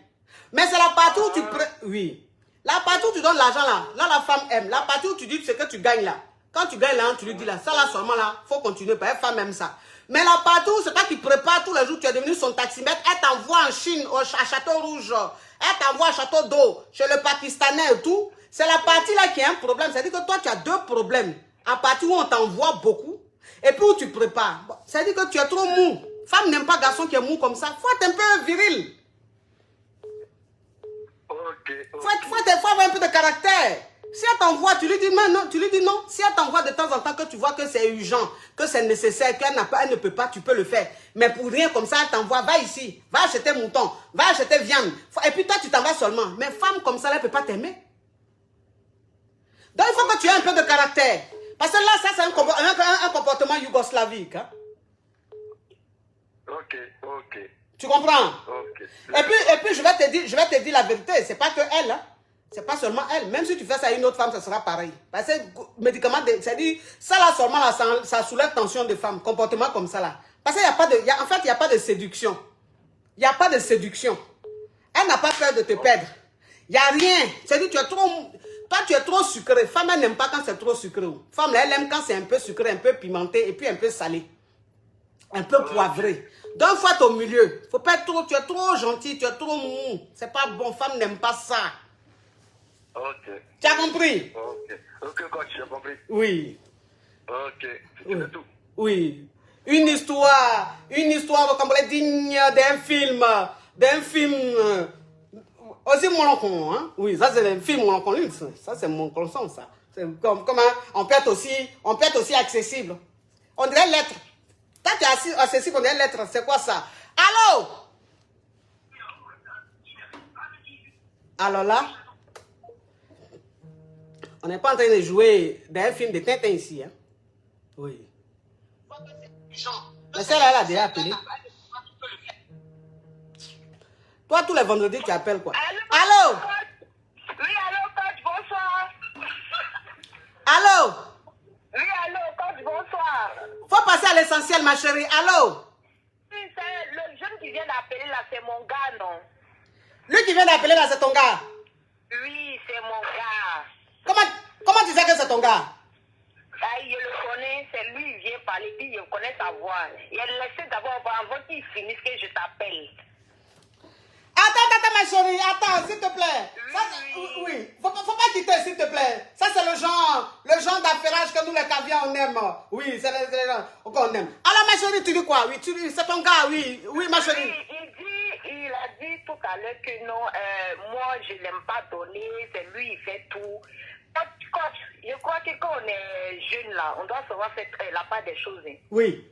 Mais c'est la partie où tu... Oui. La partie où tu donnes l'argent là, la femme aime. La partie où tu dis ce que tu gagnes là. Quand tu gagnes là, tu lui dis là, ça là seulement là, faut continuer, parce que la femme aime ça. Mais la partie où c'est pas qu'il prépare tous les jours, tu es devenu son taximètre, elle t'envoie en Chine, à Château Rouge, elle t'envoie à Château d'eau, chez le Pakistanais et tout. C'est la partie là qui a un problème. C'est-à-dire que toi, tu as 2 problèmes. À partir où on t'envoie beaucoup, et puis où tu prépares. Bon, c'est-à-dire que tu es trop mou. Femme n'aime pas garçon qui est mou comme ça. Faut être un peu viril. Faut avoir un peu de caractère. Si elle t'envoie, tu lui dis non, tu lui dis non. Si elle t'envoie de temps en temps que tu vois que c'est urgent, que c'est nécessaire, qu'elle elle ne peut pas, tu peux le faire. Mais pour rien comme ça, elle t'envoie, va ici, va acheter mouton, va acheter viande. Et puis toi, tu t'en vas seulement. Mais femme comme ça, elle ne peut pas t'aimer. Donc il faut que tu aies un peu de caractère. Parce que là, ça, c'est un comportement yougoslavique. Hein? Ok. Tu comprends? Ok. Et puis je vais te dire la vérité. C'est pas que elle, hein? C'est pas seulement elle. Même si tu fais ça à une autre femme, ça sera pareil. Parce que médicament, c'est-à-dire, ça là seulement, là, ça soulève tension de femme. Comportement comme ça là. Parce qu'il n'y a pas de... En fait, il n'y a pas de séduction. Il n'y a pas de séduction. Elle n'a pas peur de te perdre. Il n'y a rien. C'est-à-dire, tu es trop... Toi, tu es trop sucré. Femme, elle n'aime pas quand c'est trop sucré. Femme, elle aime quand c'est un peu sucré, un peu pimenté et puis un peu salé. Un peu poivré. Donc, il faut être au milieu. Faut pas être trop... Tu es trop gentil, tu es trop mou. C'est pas bon. Femme n'aime pas ça. Ok. Tu as compris? Ok, coach, j'ai compris. Oui. Ok. Tu fais tout. Oui. Une histoire comme elle digne d'un film. Aussi mon hein? Oui, ça c'est un film mon ça c'est mon conscience, ça. C'est comme on peut être aussi accessible. On dirait lettre. Toi tu es accessible, on dirait lettre. C'est quoi ça? Allô? Alors là, on n'est pas en train de jouer dans un film de Tintin ici, hein? Oui. Mais celle-là, elle a déjà appelé. Toi, tous les vendredis, tu appelles quoi? Allô? Oui, allô, coach, bonsoir. Allô? Oui, allô, coach, bonsoir. Faut passer à l'essentiel, ma chérie. Allô? Oui, c'est le jeune qui vient d'appeler là, c'est mon gars, non? Lui qui vient d'appeler là, c'est ton gars? Oui, c'est mon gars. Comment tu sais que c'est ton gars? Ah, je le connais, c'est lui, il vient parler, puis je connais sa voix. Il a laissé d'abord avant qu'il finisse que je t'appelle. Attends, ma chérie, attends, s'il te plaît. Ça, oui, faut pas quitter, s'il te plaît. Ça, c'est le genre d'affairage que nous, les caviars, on aime. Oui, c'est le genre qu'on aime. Alors, ma chérie, tu dis quoi? Oui, c'est ton gars, oui, ma chérie. Il a dit tout à l'heure que non, moi, je n'aime pas donner, c'est lui, il fait tout. Coach, je crois que quand on est jeune, là, on doit savoir faire la part des choses. Hein. Oui.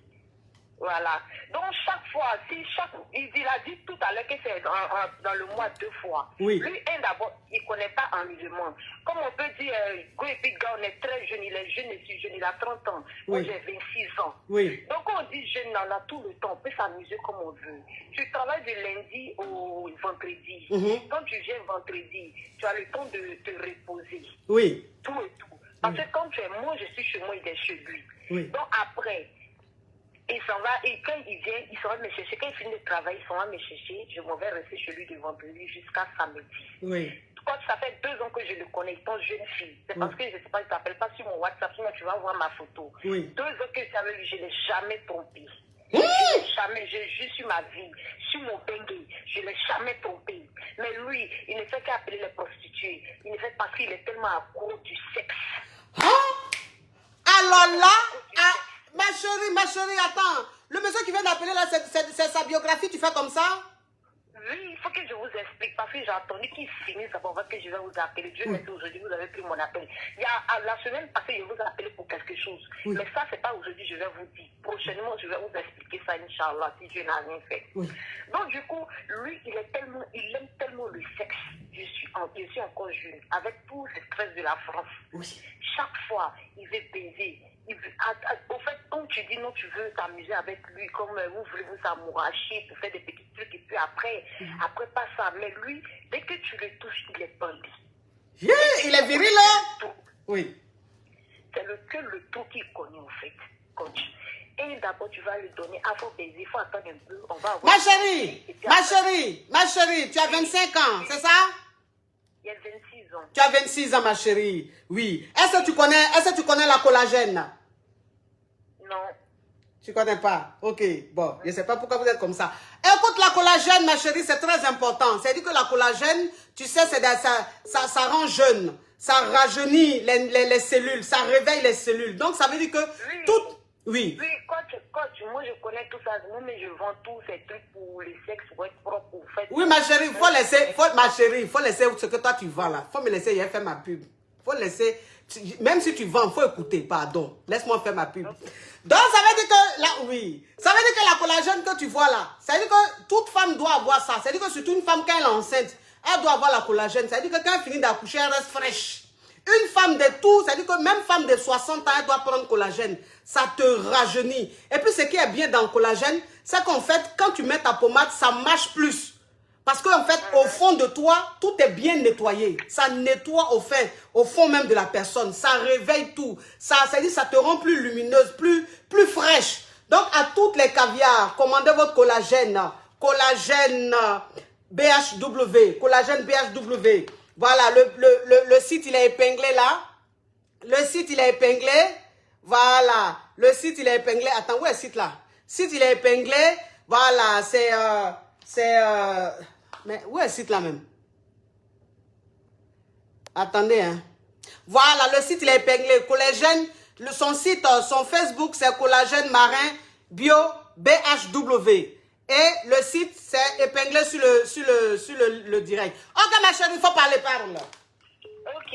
Voilà. Donc, chaque fois, il a dit tout à l'heure que c'est dans le mois 2 fois. Oui. Lui, d'abord, il ne connaît pas amusement. Comme on peut dire, Go et Big on est très jeune, il est jeune et si jeune, il a 30 ans. Moi, Oui. j'ai 26 ans. Oui. Donc, quand on dit jeune, on a tout le temps, on peut s'amuser comme on veut. Tu travailles du lundi au vendredi. Quand tu viens vendredi, tu as le temps de te reposer. Oui. Tout et tout. Parce que quand tu es moi, je suis chez moi, il est chez lui. Oui. Donc, après, il s'en va, et quand il vient, il s'en va me chercher. Quand il finit de travailler, il s'en va me chercher. Je m'en vais rester chez lui de vendredi jusqu'à samedi. Oui. Quand ça fait 2 ans que je le connais, étant jeune fille, c'est parce que je ne sais pas, il ne t'appelle pas sur mon WhatsApp, sinon tu vas voir ma photo. Oui. 2 ans que je suis avec lui, je ne l'ai jamais trompé. Jamais, je suis ma vie, sur mon bengue, je ne l'ai jamais trompé. Mais lui, il ne fait qu'appeler les prostituées. Il ne fait parce qu'il est tellement accro du sexe. Alors là, ma chérie, attends. Le monsieur qui vient d'appeler là, c'est sa biographie, tu fais comme ça? Oui, il faut que je vous explique parce que j'ai attendu qu'il finisse d'abord que je vais vous appeler. Dieu merci, aujourd'hui, vous avez pris mon appel. Il y a la semaine passée, je vous ai appelé pour quelque chose. Oui. Mais ça, c'est pas aujourd'hui, je vais vous dire. Prochainement, je vais vous expliquer ça, Inch'Allah, si Dieu n'a rien fait. Oui. Donc, du coup, lui, il aime tellement le sexe. Je suis encore jeune, avec tout ce stress de la France. Oui. Chaque fois, il veut baiser. Au fait, quand tu dis non, tu veux t'amuser avec lui, comme vous voulez vous amouracher pour faire des petits trucs, et puis après pas ça. Mais lui, dès que tu le touches, il est bandit. Yeah, il est viril là? Oui. C'est que le truc qu'il connaît en fait, coach. Et d'abord, tu vas lui donner, faut baiser, il faut attendre un peu, on va avoir... Ma chérie, tu as 25 ans, c'est ça? Il y a 26 ans. Tu as 26 ans, ma chérie. Oui. Est-ce que tu connais la collagène? Non. Tu connais pas? Ok. Bon, je ne sais pas pourquoi vous êtes comme ça. Écoute, la collagène, ma chérie, c'est très important. C'est-à-dire que la collagène, tu sais, ça rend jeune. Ça rajeunit les cellules. Ça réveille les cellules. Donc, ça veut dire que tout... Oui. Oui, coach, moi je connais tout ça, mais je vends tous ces trucs pour le sexe, pour être propre, pour faire... Oui, ma chérie, faut laisser ce que toi tu vends là. Faut me laisser faire ma pub. Faut laisser, même si tu vends, faut écouter, pardon. Laisse-moi faire ma pub. Okay. Donc, ça veut dire que, là, oui, ça veut dire que la collagène que tu vois là, ça veut dire que toute femme doit avoir ça. Ça veut dire que surtout une femme, quand elle est enceinte, elle doit avoir la collagène. Ça veut dire que quand elle finit d'accoucher, elle reste fraîche. Une femme de tout, c'est-à-dire que même femme de 60 ans, elle doit prendre collagène. Ça te rajeunit. Et puis, ce qui est bien dans le collagène, c'est qu'en fait, quand tu mets ta pommade, ça marche plus. Parce qu'en fait, au fond de toi, tout est bien nettoyé. Ça nettoie au fond même de la personne. Ça réveille tout. C'est-à-dire ça te rend plus lumineuse, plus fraîche. Donc, à toutes les caviars, commandez votre collagène. Collagène BHW. Collagène BHW. Voilà, le site, il est épinglé là. Le site, il est épinglé. Voilà, le site, il est épinglé. Attends, où est le site là? Site, il est épinglé. Voilà, mais où est le site là même? Attendez, hein. Voilà, le site, il est épinglé. Collagène, son site, son Facebook, c'est Collagène Marin Bio BHW. Et le site, c'est épinglé sur le direct. Ok, ma chérie, il faut parler par là. Ok.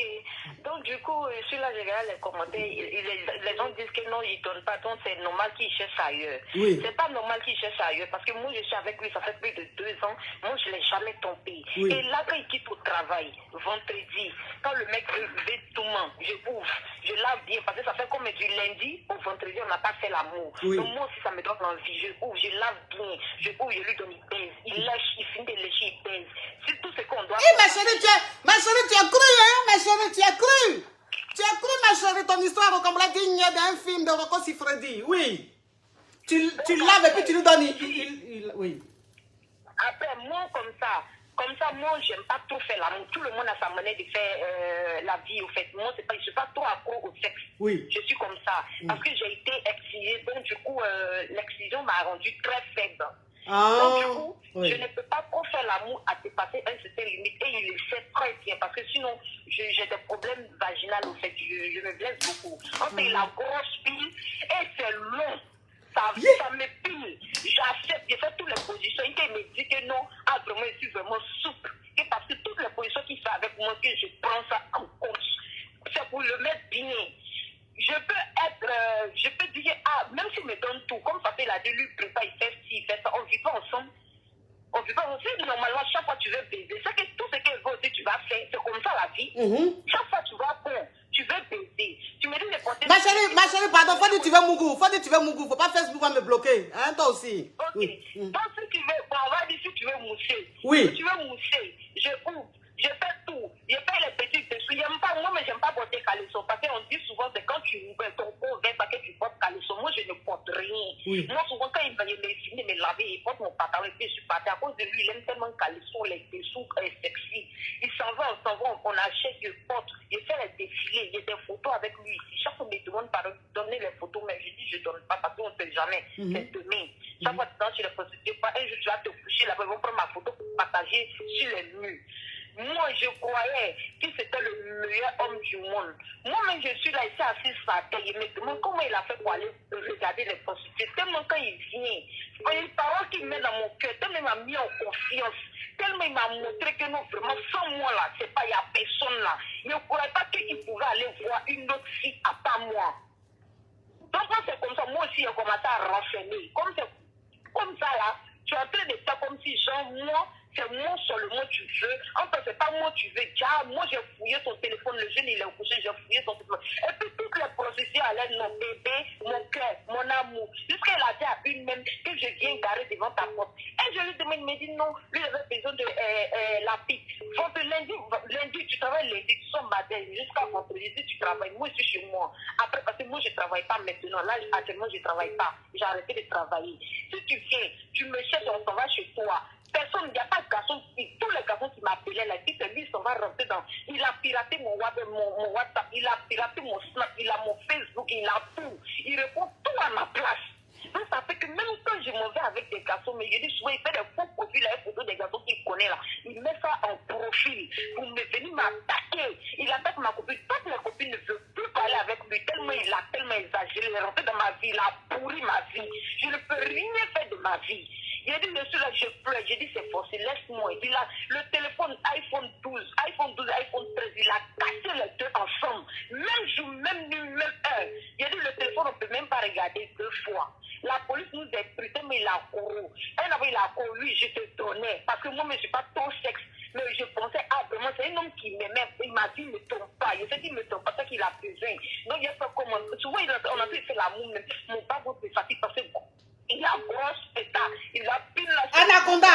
Donc, du coup, celui-là, j'ai regardé les commentaires. Les gens disent que non, ils ne donnent pas. Donc, c'est normal qu'ils cherchent ailleurs. Oui. C'est pas normal qu'ils cherchent ailleurs. Parce que moi, je suis avec lui, ça fait plus de 2 ans. Moi, je ne l'ai jamais trompé. Oui. Et là, quand il quitte au travail, vendredi, quand le mec veut tout le monde, je ouvre. Je lave bien. Parce que ça fait comme du lundi au vendredi, on n'a pas fait l'amour. Oui. Donc, moi aussi, ça me donne envie. Je ouvre, je lave bien. Je ouvre, je lui donne, il baise. Il lâche, il finit de lécher, il baise. C'est tout ce qu'on doit faire. Ma chérie, tu as cru, hein, ma chérie, tu as cru. Tu as cru, ma chérie, ton histoire comme la digne d'un film de Rocco Siffredi. Oui. Tu laves et puis tu lui donnes. Oui. Après, moi, comme ça, moi, j'aime pas trop faire l'amour. Tout le monde a sa manière de faire la vie, au fait. Moi, je ne suis pas trop accro au sexe. Oui. Je suis comme ça. Parce que j'ai été excisée. Donc, du coup, l'excision m'a rendu très faible. Donc, du coup, je ne peux pas trop faire l'amour a dépassé un certain limite et il le fait très bien parce que sinon j'ai des problèmes vaginaux au fait, je me blesse beaucoup. On fait la grosse pile et c'est long. Ça me pile. J'accepte, j'ai fait toutes les positions. Il me dit que non, vraiment, je suis vraiment souple. Et parce que toutes les positions qu'il fait avec moi, que je prends ça en compte, c'est pour le mettre bien. Je peux dire, même s'il me donne tout, comme ça fait la lui prépare, il fait ci, il fait ça, on vit pas ensemble. On vit pas ensemble, normalement, chaque fois tu veux baiser, c'est que tout ce qu'elle veut aussi, tu vas faire, c'est comme ça la vie. Chaque fois tu vas bon, tu veux baiser, tu me dis n'importe quoi. Ma chérie, pardon, faut dire tu veux Mougou, faut pas Facebook va me bloquer, hein, toi aussi. Ok, donc si tu veux, on va dire si tu veux mousser, oui. Si tu veux mousser, je ouvre. Je fais tout. Je fais les petits dessous. Moi, mais j'aime pas porter caleçon. Parce qu'on dit souvent, c'est quand tu ouvres ton corps vert, parce que tu portes caleçon. Moi, je ne porte rien. Oui. Moi, souvent, quand il finit de me laver, il porte mon pantalon et puis je suis partie. À cause de lui, il aime tellement caleçon, les dessous sexy. Il s'en va, on achète, je porte. Je fais les défilés. J'ai des photos avec lui ici. Chaque fois, il me demande par donner les photos, mais je dis, je ne donne pas parce qu'on ne sait jamais. C'est demain. Chaque fois, quand tu les procèdes pas, un jour, tu vas te coucher là-bas, ils vont prendre ma photo pour partager sur les murs. Moi, je croyais que c'était le meilleur homme du monde. Moi-même, je suis là ici assis sur la terre. Il me demande comment il a fait pour aller regarder les prostituées. Tellement quand il vient, une parole qu'il met dans mon cœur, tellement il m'a mis en confiance, tellement il m'a montré que non, vraiment, sans moi là, c'est pas, il n'y a personne là. Je ne croyais pas qu'il pouvait aller voir une autre fille à part moi. Donc, quand c'est comme ça, moi aussi, j'ai commencé à renfermer. Comme ça là, tu es en train de faire comme si, genre, moi, c'est moi seulement tu veux. En fait, c'est pas moi tu veux. Déjà, moi j'ai fouillé son téléphone, le jeune il est couché, j'ai fouillé son téléphone. Et puis toutes les procédures allaient mon bébé, mon cœur, mon amour. Jusqu'à elle a dit à une même que je viens garer devant ta porte. Et je lui demande, il me dit non, lui il avait besoin de la pique. Donc lundi, tu travailles lundi, tu sors matin, jusqu'à vendredi, tu travailles. Moi je suis chez moi. Après, parce que moi je travaille pas maintenant. Là, actuellement, je travaille pas. J'ai arrêté de travailler. Si tu viens, tu me cherches, on s'en va chez toi. Personne, il n'y a pas de garçon, tous les garçons qui m'appelaient là, qui c'est lui, il s'en va rentrer dans. Il a piraté mon WhatsApp, il a piraté mon Snap, il a mon Facebook, il a tout. Il répond tout à ma place. Donc ça fait que même quand je m'en vais avec des garçons, mais je dis souvent, il fait des faux profils, les photos des garçons qu'il connaît là. Il met ça en profil pour me venir m'attaquer. Il attaque ma copine. Toutes mes copines ne veulent plus parler avec lui, tellement il a tellement exagéré. Il est rentré dans ma vie, il a pourri ma vie. Je ne peux rien faire de ma vie. J'ai dit, monsieur, là, je pleure. J'ai dit, c'est forcé, laisse-moi. Il a le téléphone iPhone 12, iPhone 12, iPhone 13, il a cassé les deux ensemble. Même jour, même nuit, même heure. J'ai dit, le téléphone, on ne peut même pas regarder 2 fois. La police nous a pris, mais il a couru. Un avait il a couru, oui, je te donnais. Parce que moi, je ne suis pas ton sexe. Mais je pensais, vraiment, c'est un homme qui m'aimait. Il m'a dit, il ne me trompe pas. Je sais qu'il ne me trompe pas, c'est qu'il a besoin. Donc, il a fait comment. Souvent, on a fait l'amour, mais mon père me fatigue parce que il a grosse pétard. Il a pile la... Anaconda.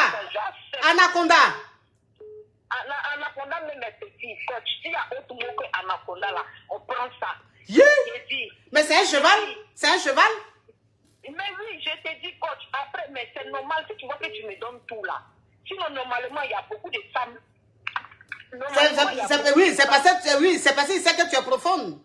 Anaconda, même est petit. Quand tu dis à autre mot que Anaconda, là, on prend ça. Yeah. Dit, mais c'est un cheval? C'est un cheval? Mais oui, je te dis, coach, après, mais c'est normal si tu vois que tu me donnes tout là. Sinon, normalement, il y a beaucoup de femmes. Oui, c'est parce qu'il sait que tu es profonde.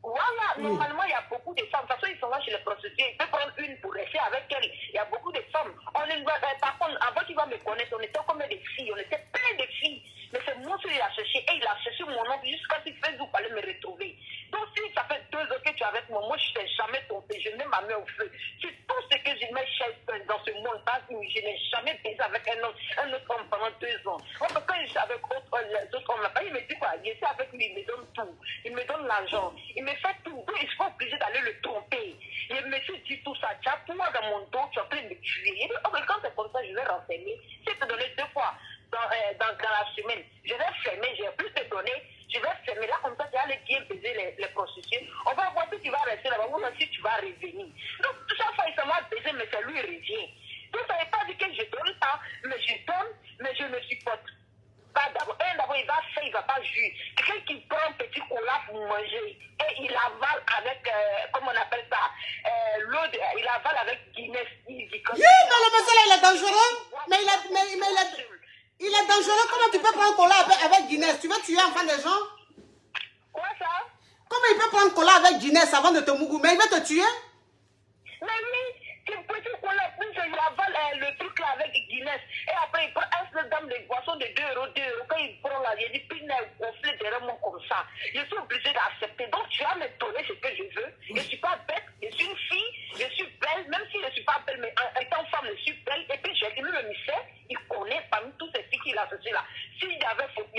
Voilà, normalement, il y a beaucoup de femmes. De toute façon, ils sont là chez les prostituées. Il peut prendre une pour rester avec elle. Il y a beaucoup de femmes. Par contre, avant qu'il va me connaître, on était comme des filles. On était plein de filles. Mais c'est moi qui l'ai cherché. Et il a cherché mon nom jusqu'à ce que Facebook allait me retrouver. Donc, si ça fait 2 ans que tu es avec moi, moi, je ne t'ai jamais trompé. Je mets ma main au feu. C'est tout ce que je mets dans ce monde. Je n'ai jamais baisé avec un autre homme pendant 2 ans. Quand je suis avec les autres hommes là-bas, il me dit quoi? Je suis avec lui, il me donne tout. Il me donne l'argent. Il me fait tout. Donc, il faut obligé d'aller le tromper. Il me dit tout ça. Tu as toi dans mon dos, tu es en train de me tuer. Il dit, ok, quand c'est comme ça, je vais renseigner. Si je te donner 2 fois dans la semaine, je vais fermer, je vais plus te donner. Je vais fermer là, comme ça, tu vas aller bien baiser les prostituées. On va voir si tu vas rester là-bas ou si tu vas revenir. Donc, chaque fois, il s'en va baiser, mais c'est lui qui revient. Donc, ça ne veut pas dire que je donne pas, mais je donne, mais je ne supporte pas. D'abord, il va faire, il ne va pas jouir. Quelqu'un qui prend un petit cola pour manger et il avale avec, comment on appelle ça, l'eau, il avale avec Guinness. Mais le monsieur là, il est dangereux. Il est dangereux. Comment tu peux prendre cola avec Guinness? Tu veux tuer enfant des gens? Quoi ça? Comment il peut prendre cola avec Guinness avant de te mougou? Mais il va te tuer? Mais oui, tu peux cola, puis il avale le truc là avec Guinness. Et après, il prend un seul dans chambre de boisson de 2 euros, quand il prend là, il dit, puis il est gonflé derrière moi comme ça. Je suis obligée d'accepter. Donc, tu vas me donner ce que je veux. Je ne suis pas bête, je suis une fille, je suis belle, même si je ne suis pas belle, mais étant femme, je suis belle. Et puis, j'ai lui, le mystère, il connaît parmi toutes ces filles qu'il a associées là. S'il y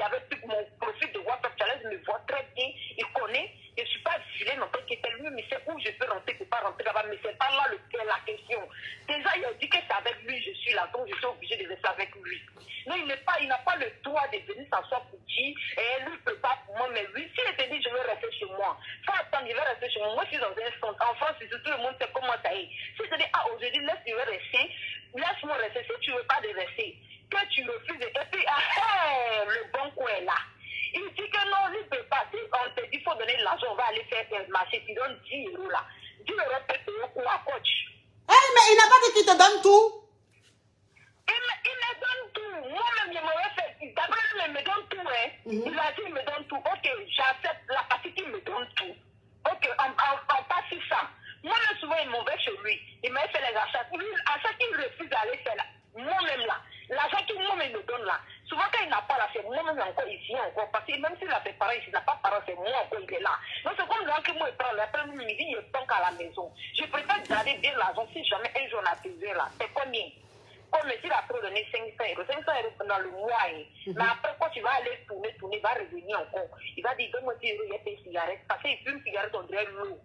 avait plus mon profil de WhatsApp Challenge, il me voit très bien, il connaît. Je ne suis pas vilaine non plus, qu'il lui, mais c'est où je peux rentrer pour pas rentrer là-bas, mais c'est pas là la question. Déjà, il a dit que c'est avec lui, je suis là, donc je suis obligée de rester avec lui. Non, il n'a pas le droit de venir s'asseoir pour dire, et lui ne peut pas pour moi, mais lui, s'il te dit, je veux rester chez moi, faut attendre, je vais rester chez moi. Moi, je suis dans un centre. En France, tout le monde sait comment ça est. Si tu dis, aujourd'hui, laisse-moi rester. Si tu ne veux pas de rester, que tu refuses, et puis, le bon coup est là. Il dit que non, il ne peut pas. Si on te dit qu'il faut donner de l'argent, on va aller faire un marché, tu donnes 10 euros là. 10 euros peut payer quoi, coach? Mais il n'a pas dit qu'il te donne tout. Il me donne tout. Moi-même, je m'aurais fait. D'abord, il me donne tout. Hein. Il a dit qu'il me donne tout. Ok, j'accepte la partie qu'il me donne tout. Ok, on passe sur ça. Moi-même, souvent, il m'en va chez lui. Il m'a fait les achats. Lui, à chaque qu'il refuse d'aller faire là, moi-même là, l'argent qu'il moi-même me donne là, souvent quand il n'a pas là, c'est moi-même encore ici encore. Parce que même s'il a ses parents ici, il n'a pas de parents, c'est moi encore, il est là. Donc c'est comme là que moi, il prend l'après-midi, il tank à la maison. Je préfère garder bien l'argent si jamais un jour on a besoin là. C'est combien? Comme s'il a trop donné 500 euros. 500 euros pendant le mois. Mais après, quand tu vas aller tourner, il va revenir encore. Il va dire, donne-moi 10 euros, il y a des cigarettes. Parce qu'il fume une cigarette, on dirait l'eau.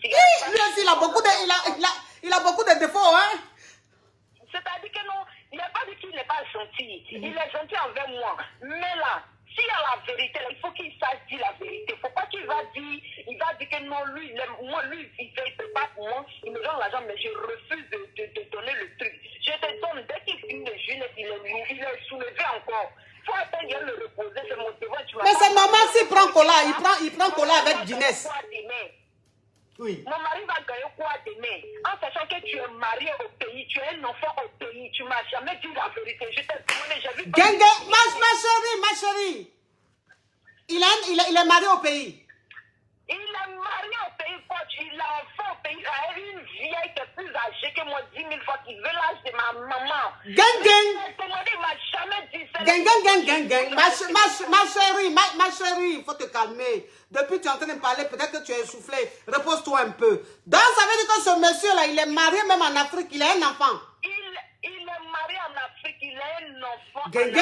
Lui aussi, il a beaucoup de défauts, hein. C'est-à-dire que non, il n'a pas dit qu'il n'est pas gentil. Il est gentil envers moi. Mais là, s'il y a la vérité, là, il faut qu'il sache dire la vérité. Il ne faut pas qu'il va dire que non, lui, il ne peut pas pour moi. Il me donne l'argent, mais je refuse de donner le truc. Je te donne, dès qu'il finit de jeûner, il est soulevé encore. Il faut attendre de le reposer, c'est mon devoir. Mais c'est normal s'il prend cola, il prend cola avec Guinness. Oui. Mon mari va gagner quoi demain? En sachant que tu es marié au pays, tu es un enfant au pays, tu ne m'as jamais dit la vérité. Je t'ai demandé, j'ai vu... Ma chérie. Il est marié au pays. Il est marié au pays, coach. Il a un enfant au pays. Il a une vieille qui est plus âgée que moi 10 000 fois, qui veut l'âge de ma maman. Gang. Il m'a jamais dit ça. Gang. Ma chérie, il faut te calmer. Depuis tu es en train de parler, peut-être que tu es essoufflé. Repose-toi un peu. Donc ça veut dire que ce monsieur-là, il est marié même en Afrique, il a un enfant. Il est marié en Afrique, il a un enfant. Gang.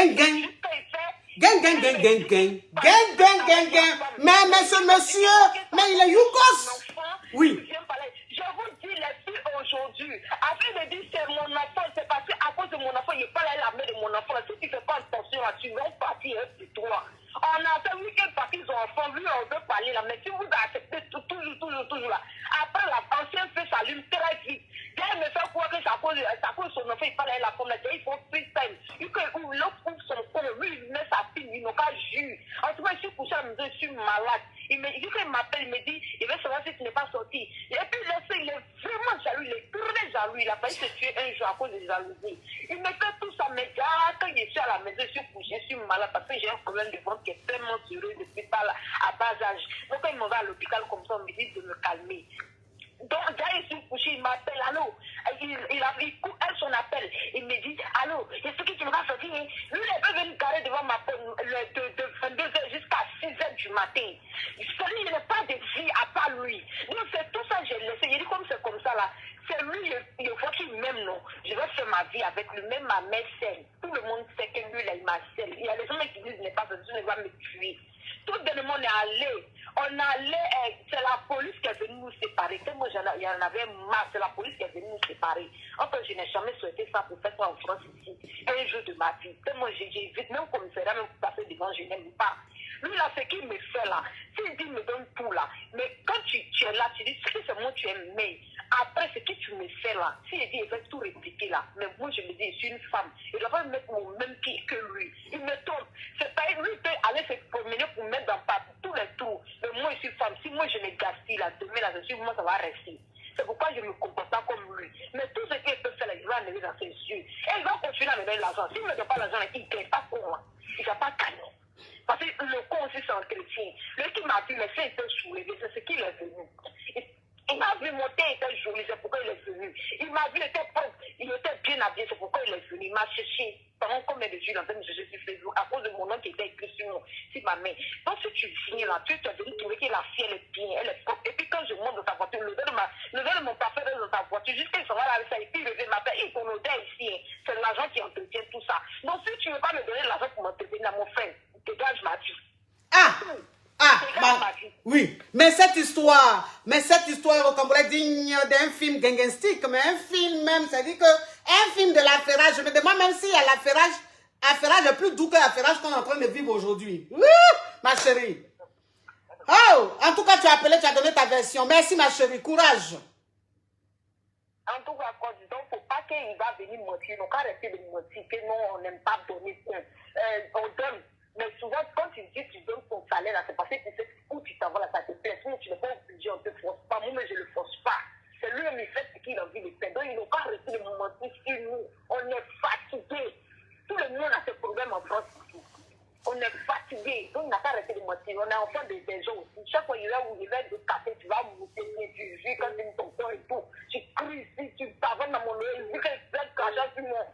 Mais ce monsieur, mais il est Yougos. Oui. Je vous dis les filles aujourd'hui, afin de dire c'est mon enfant, c'est parce qu'à cause de mon enfant, il n'est pas là la main de mon enfant. Si tu ne fais pas attention là, tu vas partir sur toi. On a fait week-end parce qu'ils ont enfant, lui on veut parler là, mais si vous acceptez toujours là, après l'ancien feu s'allume très vite. Dès il me fait croire que c'est à cause de son enfant, il parle à la femme, il faut freestyle. L'autre ouvre son corps, lui il met sa fille, il n'a pas jus. En tout cas, je suis couché à la maison, je suis malade. Il m'appelle, il me dit, il veut savoir si tu n'es pas sorti. Et puis il est vraiment jaloux, il est très jaloux. Il a failli se tuer un jour à cause de jalousie. Il me fait tout ça, mais quand je suis à la maison, je suis couché, je suis malade parce que j'ai un problème de ventre qui est tellement sérieux depuis pas là, à bas âge. Donc quand il m'en va à l'hôpital comme ça, on me dit de me calmer. Donc, là, je suis couché, il m'appelle, allô. Il coupe son appel. Il me dit, allô, est-ce que tu ne vas sortir? Lui, il peut venir garer devant ma porte de 22h jusqu'à 6h du matin. Celui, il n'a pas de vie à part lui. Donc, c'est tout ça que j'ai laissé. Il dit, comme c'est comme ça, là, c'est lui, il faut qu'il m'aime, non. Je vais faire ma vie avec lui, même ma mère scelle. Tout le monde sait que lui, là, il m'a scelle. Il y a des gens qui disent, il n'est pas sorti, il va me tuer. Tout le monde est allé. C'est la police qui est venue nous séparer. Moi, il y en avait marre. C'est la police qui est venue nous séparer. Enfin, je n'ai jamais souhaité ça pour faire ça en France ici. Un jour de ma vie. Moi, j'évite même commissariat, même pour passer devant, je n'aime pas. Lui, là, ce qu'il me fait là, s'il dit, il me donne tout là. Mais quand tu es là, tu dis, c'est moi, tu es mais après, ce que tu me fais là, s'il dit, il va tout répliquer là. Mais moi, je me dis, je suis une femme. Il ne va pas me mettre mon même pied que lui. Il me tombe. C'est pas lui, il peut aller se promener pour me mettre dans tous les trous. Mais moi, je suis femme. Si moi, je me gaspille là, demain, là, je suis, moi, ça va rester. C'est pourquoi je ne me comporte pas comme lui. Mais tout ce qu'il peut faire, là, il va enlever dans ses yeux. Et il va continuer à me donner l'argent. S'il ne me donne pas l'argent, il ne gagne pas pour moi. Il n'a pas canon. Parce que le con aussi, c'est un chrétien. Lui qui m'a dit, mais c'est un peu soulevés, c'est ce qu'il est venu. Il m'a vu, mon teint était joli, c'est pourquoi il est venu. Il m'a vu, il était propre, il était bien habillé, c'est pourquoi il est venu. Il m'a cherché. Pendant combien de jours, il a me chercher sur Facebook à cause de mon nom qui était écrit sur ma main. Donc, si tu viens là, tu es venu trouver que la fille, elle est bien, elle est propre. Et puis, quand je monte dans sa voiture, le verre de mon parfum reste dans sa voiture, jusqu'à ce moment-là, avec ça, et puis il revient m'appeler, il ton odeur ici, hein. C'est l'argent qui entretient tout ça. Donc, si tu ne veux pas me donner l'argent pour m'entretenir, mon frère, dégage ma vie. Oui, mais cette histoire, Rocambole, digne d'un film gangenstique, mais un film même, c'est-à-dire que un film de l'affairage, je me demande même si l'affairage est plus doux que l'affairage qu'on est en train de vivre aujourd'hui. Ma chérie. Oh, en tout cas, tu as appelé, tu as donné ta version. Merci, ma chérie, courage. En tout cas, il ne faut pas qu'il va venir mentir, on va rester de mentir, que non, on n'aime pas donner, on donne. Mais souvent, quand tu dis que tu donnes ton salaire, c'est parce que tu sais où tu t'en vas, là, ça te plaît. Sinon, tu n'es pas obligé, on ne te force pas. Moi, mais je ne le force pas. C'est lui-même, il fait ce qu'il a envie de faire. Donc, il n'a pas arrêté de mentir sur nous. On est fatigué. Tout le monde a ses problèmes en France. On est fatigué. Donc, il n'a pas arrêté de mentir. On est enfant des gens aussi. Chaque fois, il va où il va de café, tu vas monter, tu vis quand tu es ton corps et tout. Tu cries ici, tu pavonnes dans mon oeil. Il dit qu'il plein de l'argent sur moi.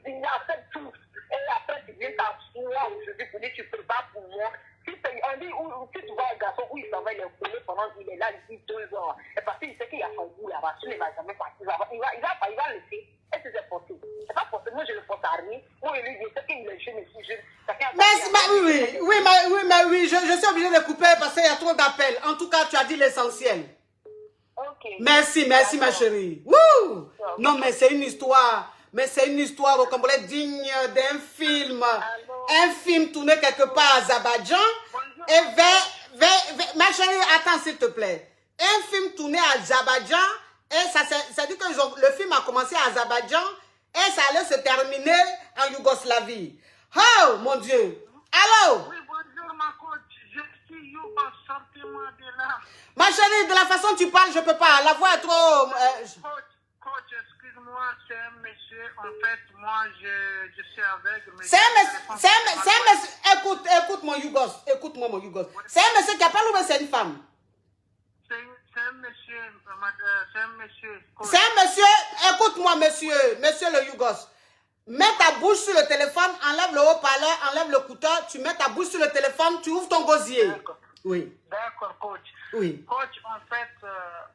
Il accepte tout. Et après, tu viens t'asseoir aujourd'hui pour dire tu prépares pour moi. Si on dit, si tu vois un garçon où il s'en va, il est collé pendant qu'il est là, il dit 2 heures. Et parce qu'il sait qu'il y a son goût là-bas, il ne va jamais partir. Il va laisser. Est-ce que c'est possible? C'est pas possible. Moi, je ne le force à rien. Moi, lui, je sais qu'il est jeune et si jeune. Oui, je suis obligée de couper parce qu'il y a trop d'appels. En tout cas, tu as dit l'essentiel. Ok. Merci, ma chérie. Wouh! Non, mais c'est une histoire. Mais c'est une histoire au Cambodge digne d'un film. Un film tourné quelque part à Azerbaïdjan. Et ma chérie, attends s'il te plaît. Un film tourné à Azerbaïdjan. Et ça dit que le film a commencé à Azerbaïdjan. Et ça allait se terminer en Yougoslavie. Oh, mon Dieu. Allô? Oui, bonjour, ma coach. Je suis Youba, sortez-moi de là. Ma chérie, de la façon dont tu parles, je ne peux pas. La voix est trop... Coach, excuse-moi, c'est un monsieur. En fait, moi, je suis aveugle. C'est un monsieur. Écoute mon Yougos. Écoute-moi, mon Yougos. C'est un monsieur qui appelle ou c'est une femme? C'est un monsieur. C'est un monsieur. C'est un monsieur. Écoute-moi, monsieur. Monsieur le Yougos. Mets ta bouche sur le téléphone, enlève le haut-parleur, enlève le couteau, tu mets ta bouche sur le téléphone, tu ouvres ton gosier. Oui. D'accord, coach. Oui. Coach, en fait,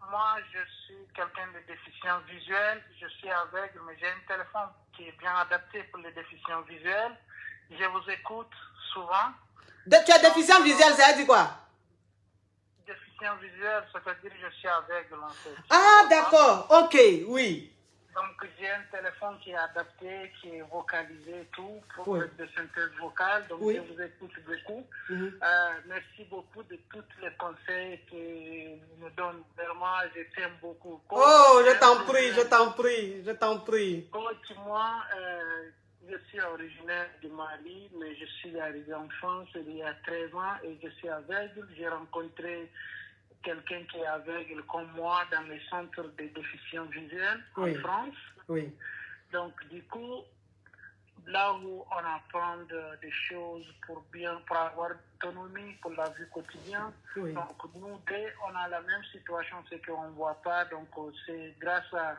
moi, je suis quelqu'un de déficient visuel. Je suis aveugle, mais j'ai un téléphone qui est bien adapté pour les déficients visuels. Je vous écoute souvent. Tu es déficient visuel, ça veut dire quoi? Déficient visuel, c'est-à-dire que je suis aveugle, en fait. Ah, d'accord. Ok, oui. Donc, j'ai un téléphone qui est adapté, qui est vocalisé et tout, pour de synthèse vocale. Donc, je vous écoute beaucoup. Merci beaucoup de tous les conseils que vous me donnez. Vraiment, je t'aime beaucoup. Coach, je t'en prie. Coach, moi, je suis originaire du Mali, mais je suis arrivé en France il y a 13 ans et je suis aveugle. J'ai rencontré quelqu'un qui est aveugle comme moi dans les centres de déficients visuels en France. Oui. Donc, du coup, là où on apprend des choses pour avoir l'autonomie pour la vie quotidienne, donc nous, dès on a la même situation, c'est qu'on ne voit pas, donc c'est grâce à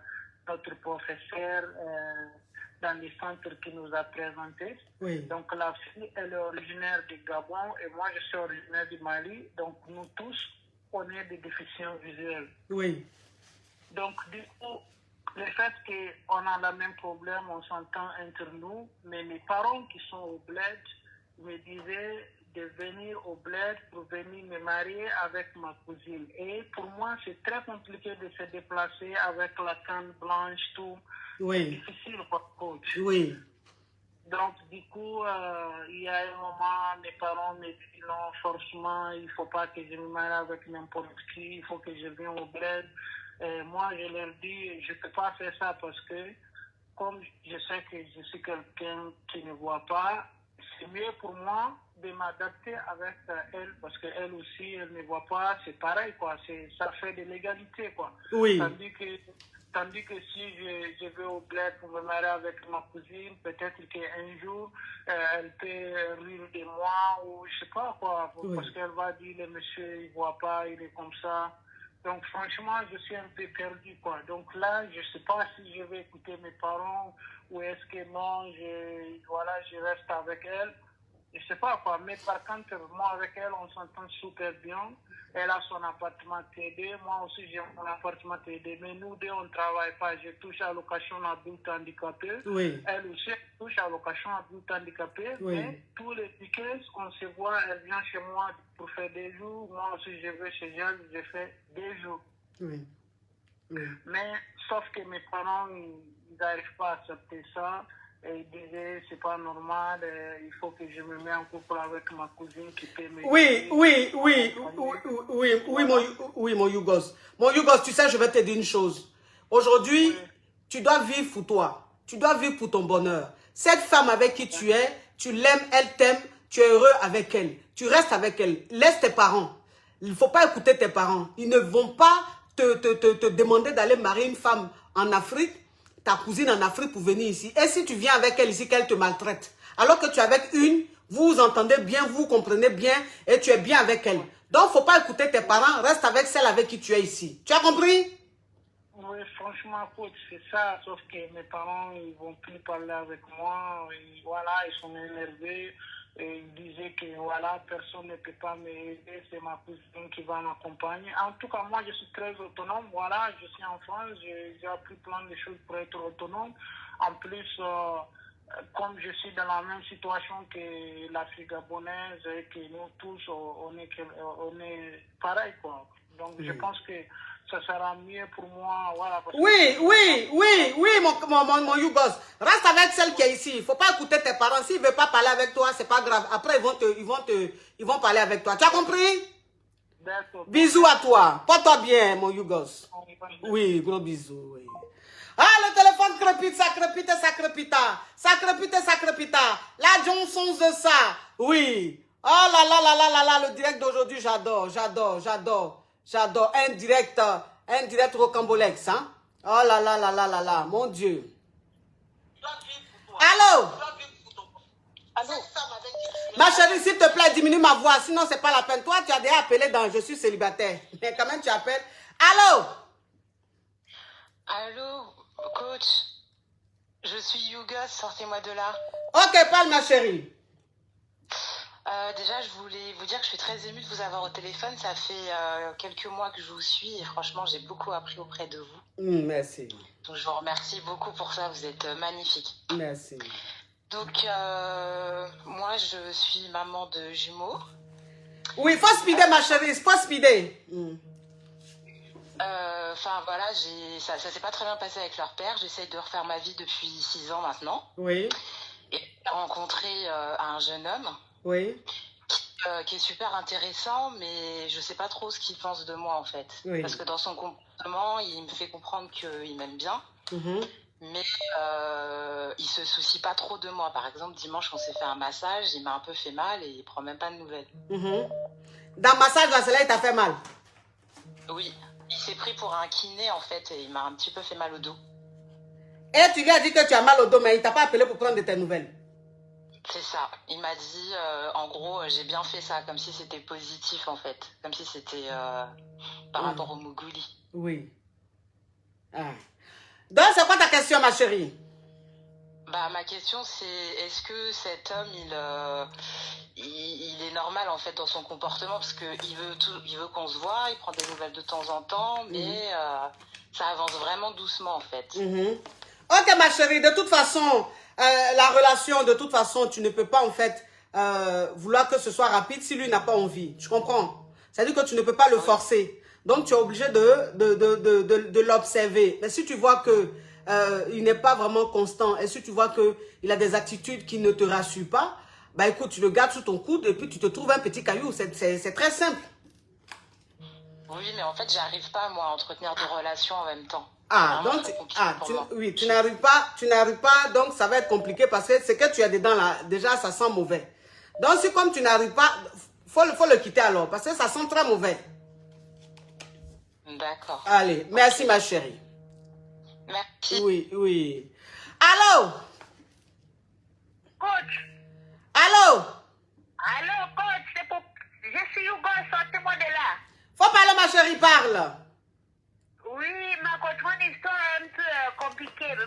notre professeur dans les centres qui nous a présenté. Donc, la fille, elle est originaire du Gabon et moi, je suis originaire du Mali. Donc, nous tous, on est des déficients visuels. Oui. Donc, du coup, le fait qu'on a le même problème, on s'entend entre nous, mais mes parents qui sont au bled me disaient de venir au bled pour venir me marier avec ma cousine. Et pour moi, c'est très compliqué de se déplacer avec la canne blanche, tout. C'est difficile pour coach. Oui. Donc, du coup, il y a un moment, mes parents me disent non, forcément, il ne faut pas que je me marie avec n'importe qui, il faut que je vienne au bled. Et moi, je leur dis, je ne peux pas faire ça parce que, comme je sais que je suis quelqu'un qui ne voit pas, c'est mieux pour moi de m'adapter avec elle parce qu'elle aussi, elle ne voit pas, c'est pareil, quoi. Ça fait de l'égalité, quoi. Oui. Tandis que si je vais au bled pour me marier avec ma cousine, peut-être qu'un jour, elle peut rire de moi ou je ne sais pas quoi, parce qu'elle va dire, le monsieur, il ne voit pas, il est comme ça. Donc, franchement, je suis un peu perdu, quoi. Donc là, je ne sais pas si je vais écouter mes parents ou est-ce que non, je reste avec elle. Je ne sais pas, quoi. Mais par contre, moi, avec elle, on s'entend super bien. Elle a son appartement TD. Moi aussi, j'ai mon appartement TD. Mais nous deux, on ne travaille pas. Je touche à location adulte handicapé. Oui. Elle aussi touche à location adulte handicapé. Oui. Mais tous les week-ends, on se voit. Elle vient chez moi pour faire des jours. Moi aussi, je vais chez elle. Je fais des jours. Oui. Oui. Mais sauf que mes parents, ils n'arrivent pas à accepter ça. Et ils disaient, c'est pas normal, il faut que je me mette en couple avec ma cousine qui peut me... Oui, mon Yougos. Mon Yougos, tu sais, je vais te dire une chose. Aujourd'hui, Oui. tu dois vivre pour toi. Tu dois vivre pour ton bonheur. Cette femme avec qui tu es, tu l'aimes, elle t'aime, tu es heureux avec elle. Tu restes avec elle. Laisse tes parents. Il ne faut pas écouter tes parents. Ils ne vont pas te demander d'aller marier une femme en Afrique, ta cousine en Afrique pour venir ici. Et si tu viens avec elle ici, qu'elle te maltraite. Alors que tu es avec une, vous vous entendez bien, vous comprenez bien et tu es bien avec elle. Donc, il ne faut pas écouter tes parents, reste avec celle avec qui tu es ici. Tu as compris? Oui, franchement, coach, c'est ça. Sauf que mes parents, ils ne vont plus parler avec moi. Et voilà, ils sont énervés. Et ils disaient que voilà, personne ne peut pas m'aider. C'est ma cousine qui va m'accompagner. En tout cas, moi, je suis très autonome. Voilà, je suis en France. J'ai appris plein de choses pour être autonome. En plus, comme je suis dans la même situation que l'Afrique gabonaise et que nous tous, on est pareil, quoi. Donc, je pense que ça sera mieux pour moi. Voilà, parce Oui, mon Yougos. Reste avec celle qui est ici. Il ne faut pas écouter tes parents. S'ils ne veulent pas parler avec toi, c'est pas grave. Après, ils vont parler avec toi. Tu as compris? D'accord. Bisous à toi. Porte-toi bien, mon Yougos. Oui, gros bisous. Oui. Ah, le téléphone crépite, ça crépite, ça crépite. Ça crépite, ça crépite. La Johnson de ça. Oui. Oh là là là là là là, le direct d'aujourd'hui, j'adore. Un direct rocambolex, hein. Oh là là là là là là, mon Dieu. Allô? Allô? Ma chérie, s'il te plaît, diminue ma voix, sinon c'est pas la peine. Toi, tu as déjà appelé dans Je suis célibataire. Mais quand même, tu appelles. Allô? Allô, coach. Je suis Yougos, sortez-moi de là. Ok, parle ma chérie. Déjà, je voulais vous dire que je suis très émue de vous avoir au téléphone. Ça fait quelques mois que je vous suis et franchement, j'ai beaucoup appris auprès de vous. Merci. Donc, je vous remercie beaucoup pour ça. Vous êtes magnifique. Merci. Donc, moi, je suis maman de jumeaux. Oui, faut speeder, ma chérie. Faut speeder. Enfin, voilà, ça s'est pas très bien passé avec leur père. J'essaye de refaire ma vie depuis 6 ans maintenant. Oui. Et j'ai rencontré un jeune homme. Oui. Qui est super intéressant, mais je sais pas trop ce qu'il pense de moi en fait. Oui. Parce que dans son comportement, il me fait comprendre qu'il m'aime bien, mais il se soucie pas trop de moi. Par exemple, dimanche, on s'est fait un massage, il m'a un peu fait mal et il prend même pas de nouvelles. Dans le massage, là, c'est là, il t'a fait mal? Oui, il s'est pris pour un kiné en fait et il m'a un petit peu fait mal au dos. Et tu lui as dit que tu as mal au dos, mais il t'a pas appelé pour prendre de tes nouvelles? C'est ça. Il m'a dit, en gros, j'ai bien fait ça, comme si c'était positif, en fait. Comme si c'était par rapport au Mougouli. Oui. Ah. Donc, c'est quoi ta question, ma chérie? Bah, ma question, c'est, est-ce que cet homme, il est normal, en fait, dans son comportement? Parce qu'il veut qu'on se voit, il prend des nouvelles de temps en temps, mais ça avance vraiment doucement, en fait. Ok, ma chérie, de toute façon... la relation, de toute façon, tu ne peux pas en fait vouloir que ce soit rapide si lui n'a pas envie. Tu comprends? C'est-à-dire que tu ne peux pas le forcer. Donc, tu es obligé de l'observer. Mais si tu vois que il n'est pas vraiment constant et si tu vois qu'il a des attitudes qui ne te rassurent pas, bah écoute, tu le gardes sous ton coude et puis tu te trouves un petit caillou. C'est très simple. Oui, mais en fait, j'arrive pas, moi, à entretenir des relations en même temps. Ah, donc, tu n'arrives pas, donc ça va être compliqué parce que ce que tu as dedans là, déjà ça sent mauvais. Donc si comme tu n'arrives pas, faut le quitter alors parce que ça sent très mauvais. D'accord. Allez, merci ma chérie. Merci. Oui. Allô? Coach. Allô? Allô, coach, je suis Hugo, sortez-moi de là. Faut parler ma chérie, parle.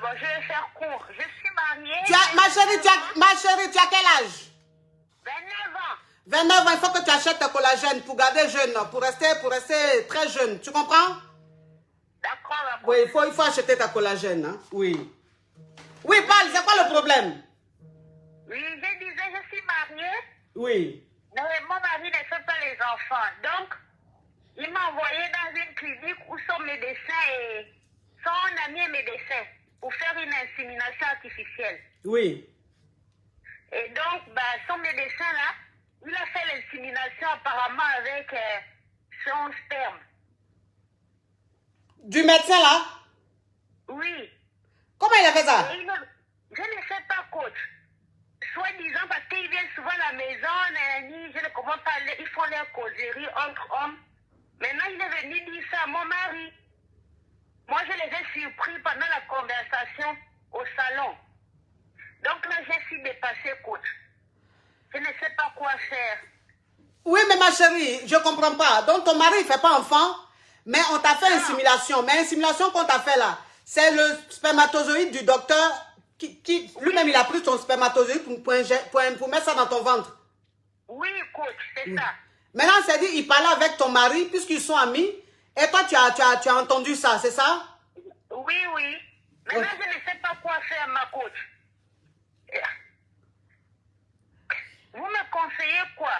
Bon, je vais faire court. Je suis mariée. Ma chérie, tu as quel âge? 29 ans. 29 ans, il faut que tu achètes ta collagène pour garder jeune, pour rester très jeune. Tu comprends? D'accord, ma coach. Oui, il faut acheter ta collagène. Hein? Oui. Oui, parle, c'est quoi le problème? Oui, je disais, je suis mariée. Oui. Mais mon mari ne fait pas les enfants. Donc, il m'a envoyé dans une clinique où son médecin et son ami est médecin pour faire une insémination artificielle. Oui. Et donc, bah, son médecin là, il a fait l'insémination apparemment avec son sperme. Du médecin là? Oui. Comment il a fait ça? Et je ne sais pas, coach. Soi-disant, parce qu'il vient souvent à la maison, je ne comprends pas, ils font leur causerie entre hommes. Maintenant, il est venu dire ça à mon mari. Moi, je les ai surpris pendant la conversation au salon. Donc là, je suis dépassée, coach. Je ne sais pas quoi faire. Oui, mais ma chérie, je ne comprends pas. Donc, ton mari ne fait pas enfant, mais on t'a fait une simulation. Mais une simulation qu'on t'a fait là, c'est le spermatozoïde du docteur qui lui-même, il a pris ton spermatozoïde pour mettre ça dans ton ventre. Oui, coach, c'est ça. Maintenant, c'est dit, il parlait avec ton mari, puisqu'ils sont amis, et toi, tu as entendu ça, c'est ça? Oui, oui. Maintenant, je ne sais pas quoi faire, ma coach. Vous me conseillez quoi?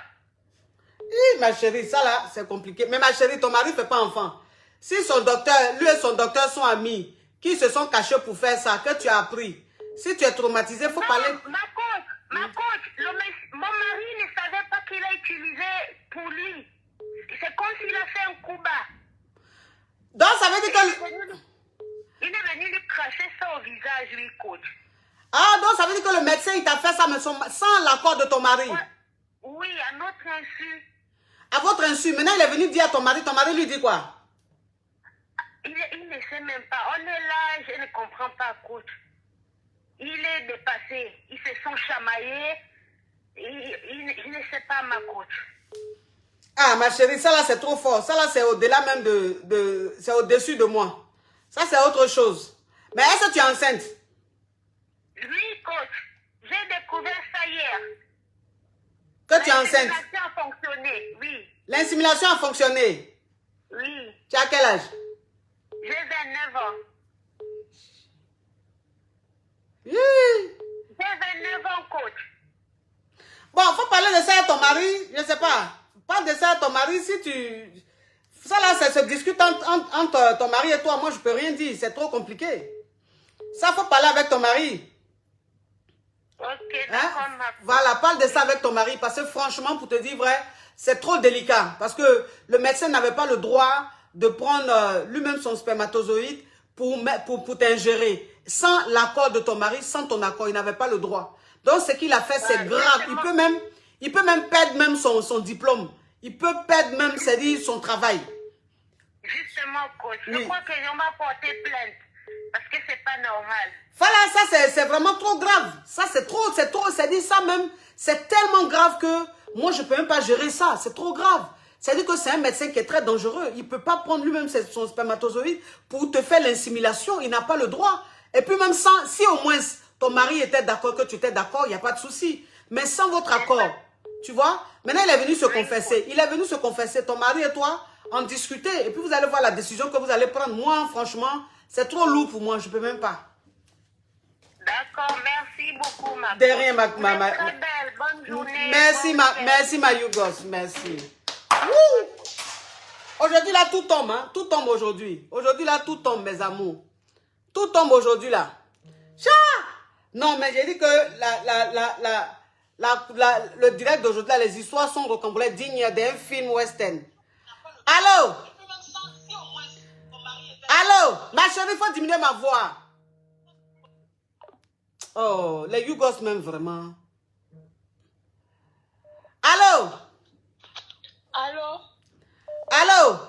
Oui, ma chérie, ça là, c'est compliqué. Mais ma chérie, ton mari ne fait pas enfant. Si son docteur, lui et son docteur sont amis, qui se sont cachés pour faire ça, que tu as appris. Si tu es traumatisé, il faut parler... Ma coach, mon mari ne savait pas qu'il a utilisé pour lui. C'est comme s'il a fait un coup bas. Donc, ça veut dire que... Il est venu lui cracher ça au visage, lui, coach. Ah, donc ça veut dire que le médecin, il t'a fait ça, mais sans l'accord de ton mari. Ouais. Oui, à notre insu. À votre insu. Maintenant, il est venu dire à ton mari lui dit quoi? Il ne sait même pas. On est là, je ne comprends pas, coach. Il est dépassé. Ils se sont chamaillés. Il ne sait pas, ma coach. Ah, ma chérie, ça là, c'est trop fort. Ça là, c'est au-delà même c'est au-dessus de moi. Ça, c'est autre chose. Mais est-ce que tu es enceinte? Oui, coach. J'ai découvert ça hier. Que tu es enceinte? L'insémination a fonctionné, oui. L'insémination a fonctionné? Oui. Tu as quel âge? J'ai 29 ans. Oui. J'ai 29 ans, coach. Bon, il faut parler de ça à ton mari. Je ne sais pas. Parle de ça à ton mari si tu... Ça là, ça se discute entre ton mari et toi. Moi, je ne peux rien dire. C'est trop compliqué. Ça, il faut parler avec ton mari. Ok, d'accord, Hein? Voilà, parle de ça avec ton mari. Parce que franchement, pour te dire vrai, c'est trop délicat. Parce que le médecin n'avait pas le droit de prendre lui-même son spermatozoïde pour t'ingérer. Sans l'accord de ton mari, sans ton accord, il n'avait pas le droit. Donc, ce qu'il a fait, c'est grave. Il peut même perdre même son diplôme. Il peut perdre même, c'est-à-dire, son travail. Justement, coach. Oui. Je crois que je vais porter plainte. Parce que c'est pas normal. Voilà, ça, c'est vraiment trop grave. Ça, c'est trop, c'est-à-dire, ça même, c'est tellement grave que moi, je ne peux même pas gérer ça. C'est trop grave. C'est-à-dire que c'est un médecin qui est très dangereux. Il ne peut pas prendre lui-même son spermatozoïde pour te faire l'insémination. Il n'a pas le droit. Et puis même si au moins ton mari était d'accord, que tu étais d'accord, il n'y a pas de souci. Mais sans votre accord, tu vois, maintenant il est venu se confesser. Il est venu se confesser, ton mari et toi, en discuter. Et puis vous allez voir la décision que vous allez prendre. Moi, franchement, c'est trop lourd pour moi. Je ne peux même pas. D'accord, merci beaucoup, ma De rien, ma Très belle, bonne journée. Merci, ma Yougos. Merci. Wouh! Aujourd'hui, là, tout tombe. Hein? Tout tombe aujourd'hui. Aujourd'hui, là, tout tombe, mes amours. Tout tombe aujourd'hui, là. Non, mais j'ai dit que le direct d'aujourd'hui, les histoires sont recomposées dignes d'un film western. Allô? Allô? Ma chérie, il faut diminuer ma voix. Oh, les Yougos même vraiment. Allô? Allô? Allô?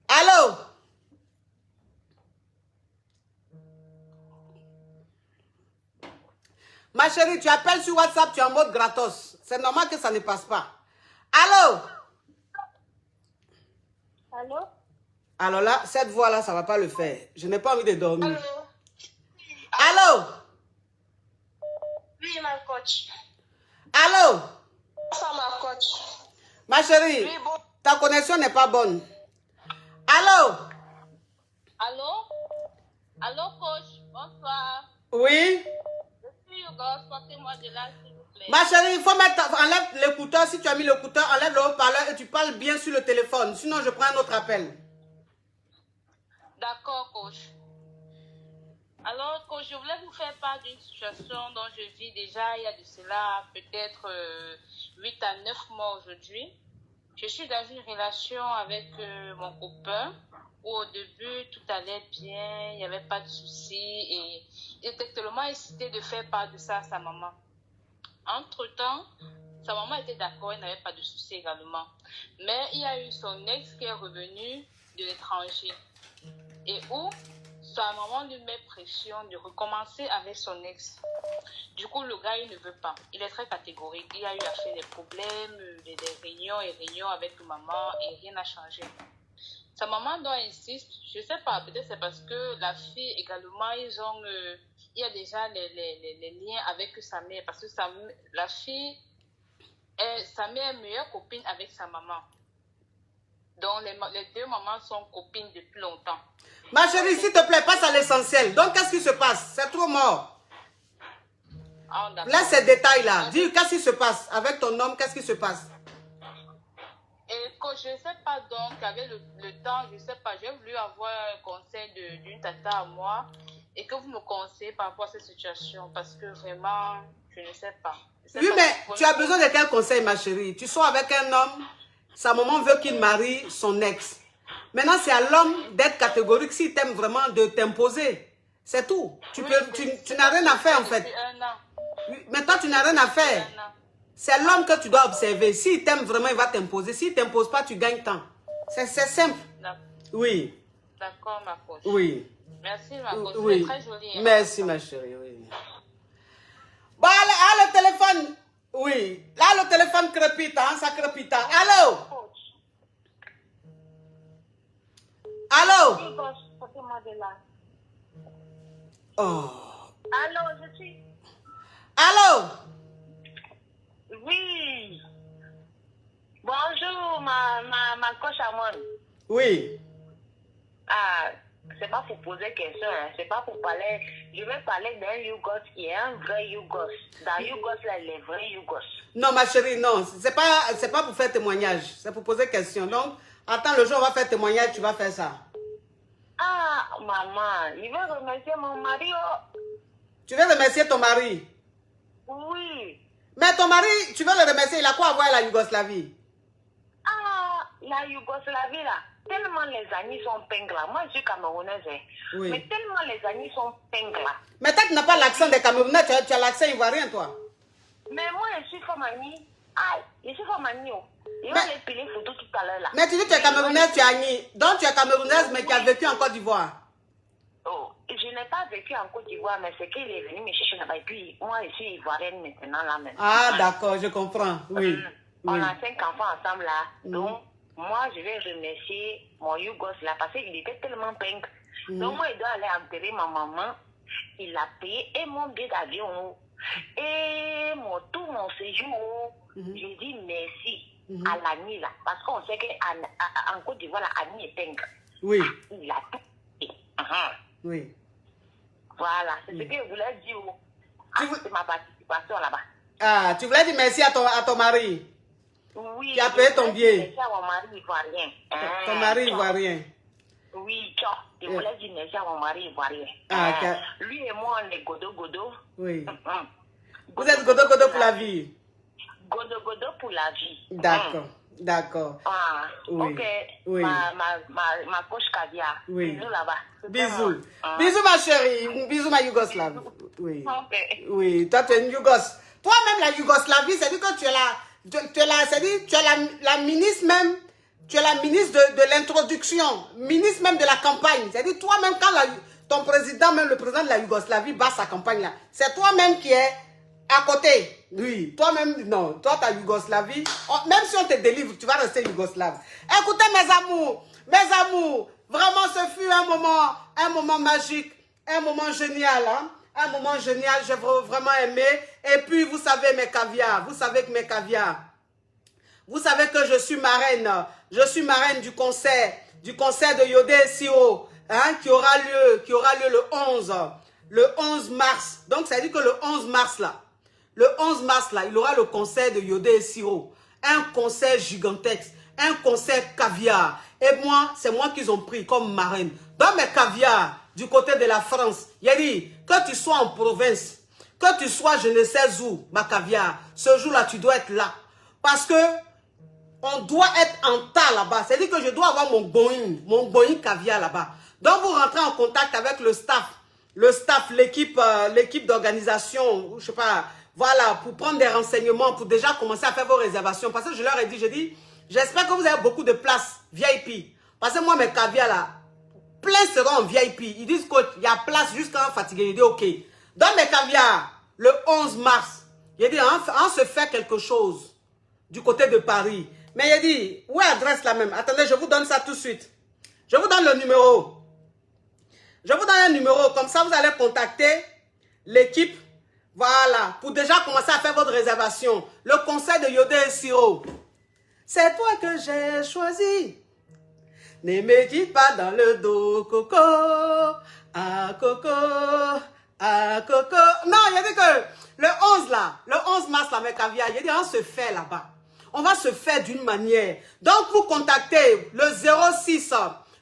Allô? Ma chérie, tu appelles sur WhatsApp, tu es en mode gratos. C'est normal que ça ne passe pas. Allô? Allô? Alors là, cette voix-là, ça ne va pas le faire. Je n'ai pas envie de dormir. Allô? Allô? Oui, ma coach. Allô? Ça, ma coach. Ma chérie, Oui, bon. ta connexion n'est pas bonne. Allô? Allô? Allô, coach? Bonsoir. Oui? Je suis Hugo, sortez-moi de là, s'il vous plaît. Ma chérie, il faut mettre, enlève l'écouteur. Si tu as mis l'écouteur, enlève le haut-parleur et tu parles bien sur le téléphone. Sinon, je prends un autre appel. D'accord, coach. Alors, coach, je voulais vous faire part d'une situation dont je vis déjà il y a de cela peut-être 8 à 9 mois aujourd'hui. Je suis dans une relation avec mon copain où au début tout allait bien, il n'y avait pas de soucis et il était tellement excité de faire part de ça à sa maman. Entre-temps, sa maman était d'accord, elle n'avait pas de soucis également. Mais il y a eu son ex qui est revenu de l'étranger et où sa maman lui met pression de recommencer avec son ex. Du coup, le gars, il ne veut pas. Il est très catégorique. Il a eu à faire des problèmes, des réunions et réunions avec maman et rien n'a changé. Sa maman doit insister, je ne sais pas, peut-être c'est parce que la fille également, il y a déjà les liens avec sa mère. Parce que la fille, sa mère est meilleure copine avec sa maman. Donc, les deux mamans sont copines depuis longtemps. Ma chérie, s'il te plaît, passe à l'essentiel. Donc, qu'est-ce qui se passe? C'est trop mort. Ah, laisse ces détails-là. Dis, qu'est-ce qui se passe? Avec ton homme, qu'est-ce qui se passe? Et quand je ne sais pas, donc, avec le temps, je ne sais pas, j'ai voulu avoir un conseil d'une tata à moi et que vous me conseillez par rapport à cette situation parce que vraiment, je ne sais pas. Oui, mais tu as besoin de quel conseil, ma chérie? Tu sors avec un homme, sa maman veut qu'il marie son ex. Maintenant, c'est à l'homme d'être catégorique s'il t'aime vraiment de t'imposer. C'est tout. Tu n'as rien à faire, en fait. Maintenant, tu n'as rien à faire. C'est l'homme que tu dois observer. S'il t'aime vraiment, il va t'imposer. S'il ne t'impose pas, tu gagnes temps. C'est simple. Oui. D'accord, ma coach. Oui. Merci, ma coach. Oui. C'est très joli. Hein. Merci, ma chérie. Oui. Bon, là, le téléphone. Oui. Là, le téléphone crépite. Hein, ça crépite. Allô? Allô? Oh. Allô, je suis... Allô? Oui. Bonjour, ma coach Amon. Oui. Ah, c'est pas pour poser question, hein. C'est pas pour parler. Je vais parler d'un Yougos qui est un vrai Yougos. Dans Yougos, là, il est vrai Yougos. Non, ma chérie, non. C'est pas pour faire témoignage. C'est pour poser question. Donc, attends, le jour où on va faire témoignage, tu vas faire ça. Ah, maman, il veut remercier mon mari. Oh. Tu veux remercier ton mari? Oui. Mais ton mari, tu veux le remercier, il a quoi à voir avec la Yougoslavie? Ah, la Yougoslavie, là. Tellement les amis sont pingles. Moi, je suis camerounaise. Oui. Mais tellement les amis sont pingles. Mais toi, tu n'as pas l'accent des Camerounais, tu as l'accent ivoirien, toi. Mais moi, je suis comme Annie. Ah, je suis comme Annie. Il va les piler photos tout à l'heure, là. Mais tu dis que tu es camerounaise, tu es Annie. Donc, tu es camerounaise, mais qui a vécu en Côte d'Ivoire. Oh, je n'ai pas vécu en Côte d'Ivoire, mais c'est qu'il est venu me chercher là-bas. Et puis, moi, je suis ivoirienne maintenant, là, même. Ah, d'accord, je comprends. Oui. On a 5 enfants ensemble, là. Donc, moi, je vais remercier mon Yougos, là, parce qu'il était tellement pink. Donc, moi, il doit aller enterrer ma maman. Il a payé et mon billet d'avion. Et tout mon séjour. J'ai dit merci à l'Annie, là. Parce qu'on sait qu'en Côte d'Ivoire, l'Annie est pink. Oui. Il a tout payé. Oui. Voilà, c'est ce que je voulais dire. C'est ma participation là-bas. Ah, tu voulais dire merci à ton mari? Oui. Qui a payé ton billet? Merci à mon mari ivoirien. Ton mari ivoirien? Oui, je voulais dire merci à mon mari ivoirien. Lui et moi, on est godo-godo. Oui. Vous êtes godo-godo pour la vie? Godo-godo pour la vie. D'accord. D'accord. Ah, oui. Ok. Oui. Ma coach Kadia. Oui. Bisous là-bas. Bisous. Bisous, ma chérie. Bisous, ma Yougoslave. Oui. Ok. Oui, toi, tu es une Yougos. Toi-même, la Yougoslavie, c'est-à-dire que tu es la ministre même, tu es la ministre de l'introduction, ministre même de la campagne. C'est-à-dire, toi-même, quand ton président, même le président de la Yougoslavie, bat sa campagne là, c'est toi-même qui es à côté. Oui, toi-même, non. Toi, ta Yougoslavie, même si on te délivre, tu vas rester Yougoslave. Écoutez, mes amours, Vraiment, ce fut un moment magique, un moment génial, hein? Un moment génial, j'ai vraiment aimé. Et puis, vous savez mes caviars, vous savez que mes caviars, vous savez que je suis marraine du concert de Yodé et Siro, hein, qui aura lieu le 11 mars. Donc, ça veut dire que le 11 mars, là, il aura le concert de Yodé et Siro. Un concert gigantesque, un concert caviar. Et moi, c'est moi qu'ils ont pris comme marraine. Dans mes caviars, du côté de la France, il a dit, que tu sois en province, que tu sois je ne sais où, ma caviar, ce jour-là, tu dois être là. Parce que on doit être en tas là-bas. C'est-à-dire que je dois avoir mon Boeing caviar là-bas. Donc, vous rentrez en contact avec le staff, l'équipe d'organisation, je sais pas, voilà, pour prendre des renseignements, pour déjà commencer à faire vos réservations. Parce que je leur ai dit, j'espère que vous avez beaucoup de places VIP. Parce que moi, mes caviars là, plein seront en VIP. Ils disent qu'il y a place jusqu'à fatigué. Je dis ok. Dans mes caviars, le 11 mars, il dit, on se fait quelque chose du côté de Paris. Mais il dit, où est l'adresse là même? Attendez, je vous donne ça tout de suite. Je vous donne le numéro. Je vous donne un numéro. Comme ça, vous allez contacter l'équipe. Voilà. Pour déjà commencer à faire votre réservation. Le conseil de Yodé et Siro. C'est toi que j'ai choisi. Ne me dis pas dans le dos, Coco. Ah, Coco. Ah, Coco. Non, il a dit que le 11 mars, là, mes caviars, il a dit, on se fait là-bas. On va se faire d'une manière. Donc, vous contactez le 06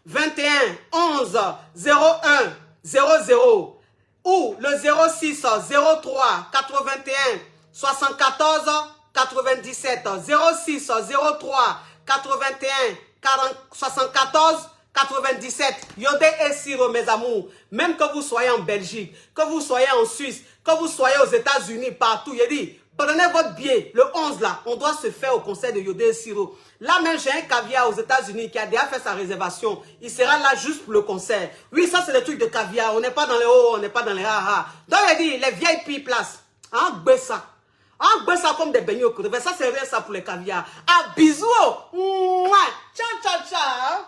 21 11 01 00 ou le 06 03 81 74 97 06 03 81 74 97. Yodé et Siro, mes amours. Même que vous soyez en Belgique, que vous soyez en Suisse, que vous soyez aux États-Unis, partout, il a dit, prenez votre billet. Le 11 là, on doit se faire au concert de Yodé et Siro. Là même, j'ai un caviar aux États-Unis qui a déjà fait sa réservation. Il sera là juste pour le concert. Oui, ça c'est le truc de caviar. On n'est pas dans les hauts, on n'est pas dans les ha-ha. Donc il a dit, les VIP places. En ça. En ça comme des beignets au côté. Ça c'est rien ça pour les caviars. Ah, bisous. Mouah. Ciao, ciao, ciao.